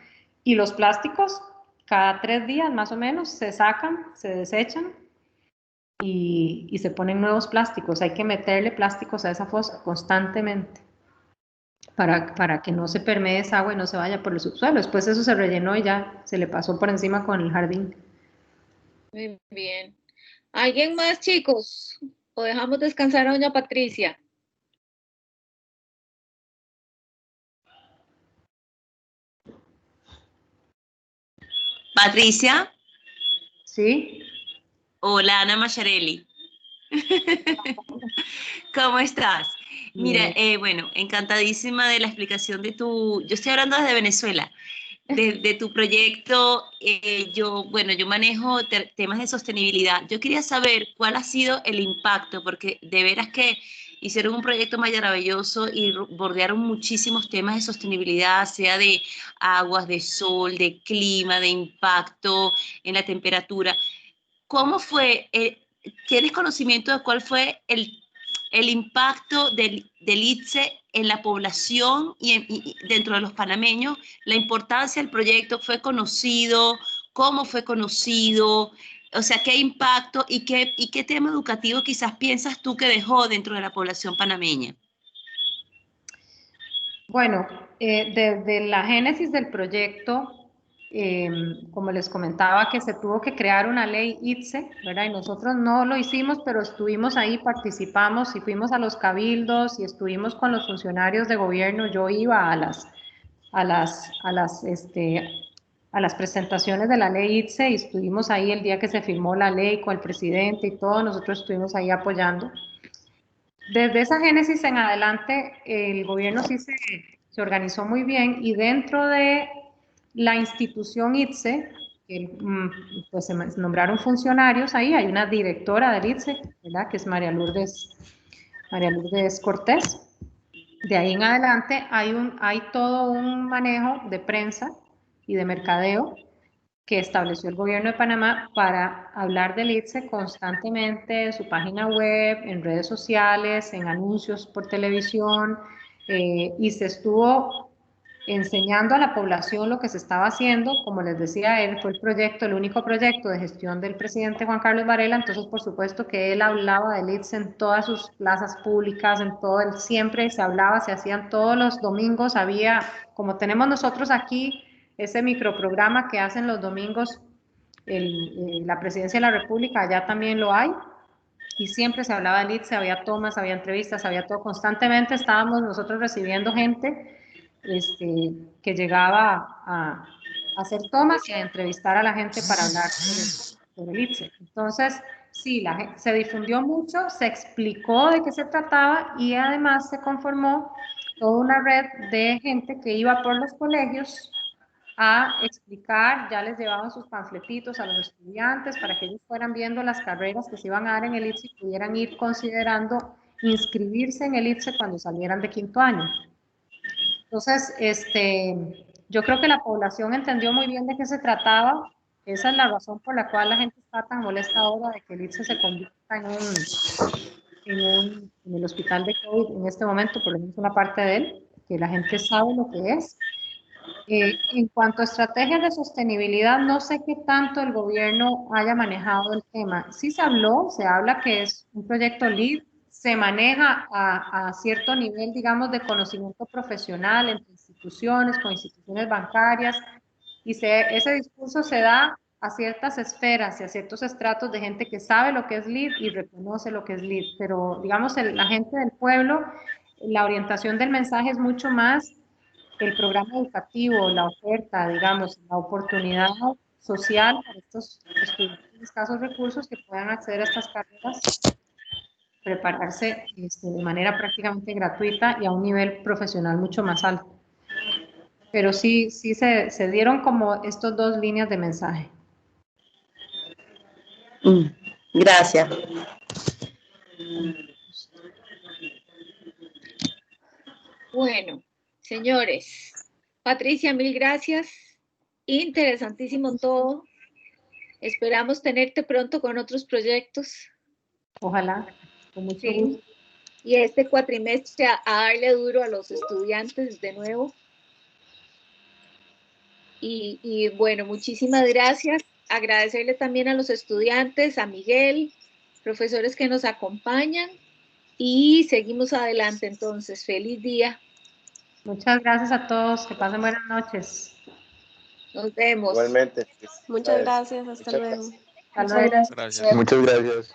Y los plásticos, cada 3 días más o menos, se sacan, se desechan y se ponen nuevos plásticos. Hay que meterle plásticos a esa fosa constantemente para que no se permee esa agua y no se vaya por el subsuelo. Después eso se rellenó y ya se le pasó por encima con el jardín. Muy bien. ¿Alguien más, chicos? ¿O dejamos descansar a doña Patricia? Patricia. Sí. Hola, Ana Macharelli. ¿Cómo estás? Mira, bueno, encantadísima de la explicación de yo estoy hablando desde Venezuela, de tu proyecto. Yo manejo temas de sostenibilidad. Yo quería saber cuál ha sido el impacto, porque de veras que hicieron un proyecto maravilloso y bordearon muchísimos temas de sostenibilidad, sea de aguas, de sol, de clima, de impacto en la temperatura. ¿Cómo fue? ¿Tienes conocimiento de cuál fue el impacto del ITSE en la población y dentro de los panameños? ¿La importancia del proyecto fue conocido? ¿Cómo fue conocido? O sea, ¿qué impacto y qué tema educativo quizás piensas tú que dejó dentro de la población panameña? Bueno, desde la génesis del proyecto, como les comentaba, que se tuvo que crear una ley ITSE, ¿verdad? Y nosotros no lo hicimos, pero estuvimos ahí, participamos y fuimos a los cabildos y estuvimos con los funcionarios de gobierno. Yo iba a las presentaciones de la ley ITSE y estuvimos ahí el día que se firmó la ley con el presidente y todo, nosotros estuvimos ahí apoyando. Desde esa génesis en adelante, el gobierno sí se organizó muy bien y dentro de la institución ITSE pues se nombraron funcionarios ahí, hay una directora del ITSE, ¿verdad? Que es María Lourdes Cortés. De ahí en adelante hay todo un manejo de prensa y de mercadeo que estableció el gobierno de Panamá para hablar del ITSE constantemente en su página web, en redes sociales, en anuncios por televisión, y se estuvo enseñando a la población lo que se estaba haciendo. Como les decía, él fue el único proyecto de gestión del presidente Juan Carlos Varela, entonces por supuesto que él hablaba del ITSE en todas sus plazas públicas, siempre se hablaba, se hacían todos los domingos, había, como tenemos nosotros aquí, ese microprograma que hacen los domingos la Presidencia de la República, allá también lo hay, y siempre se hablaba del ITSE, había tomas, había entrevistas, había todo, constantemente estábamos nosotros recibiendo gente que llegaba a hacer tomas y a entrevistar a la gente para hablar sobre el ITSE. Entonces, sí, se difundió mucho, se explicó de qué se trataba y además se conformó toda una red de gente que iba por los colegios a explicar, ya les llevaban sus panfletitos a los estudiantes para que ellos fueran viendo las carreras que se iban a dar en el ITSE y pudieran ir considerando inscribirse en el ITSE cuando salieran de quinto año. Entonces, yo creo que la población entendió muy bien de qué se trataba. Esa es la razón por la cual la gente está tan molesta ahora de que el ITSE se convierta en el hospital de COVID en este momento, por lo menos una parte de él, que la gente sabe lo que es. En cuanto a estrategias de sostenibilidad, no sé qué tanto el gobierno haya manejado el tema. Sí se habla que es un proyecto LEED, se maneja a cierto nivel, digamos, de conocimiento profesional entre instituciones, con instituciones bancarias, y ese discurso se da a ciertas esferas y a ciertos estratos de gente que sabe lo que es LEED y reconoce lo que es LEED, pero digamos, la gente del pueblo, la orientación del mensaje es mucho más el programa educativo, la oferta, digamos, la oportunidad social para estos estudiantes de escasos recursos que puedan acceder a estas carreras, prepararse de manera prácticamente gratuita y a un nivel profesional mucho más alto. Pero sí se dieron como estas dos líneas de mensaje. Gracias. Bueno, señores, Patricia, mil gracias. Interesantísimo todo. Esperamos tenerte pronto con otros proyectos. Ojalá, con mucho gusto. Y este cuatrimestre a darle duro a los estudiantes de nuevo. Y bueno, muchísimas gracias. Agradecerle también a los estudiantes, a Miguel, profesores que nos acompañan. Y seguimos adelante entonces. Feliz día. Muchas gracias a todos. Que pasen buenas noches. Nos vemos. Igualmente. Muchas gracias. Hasta luego. Hasta luego. Gracias. Muchas gracias.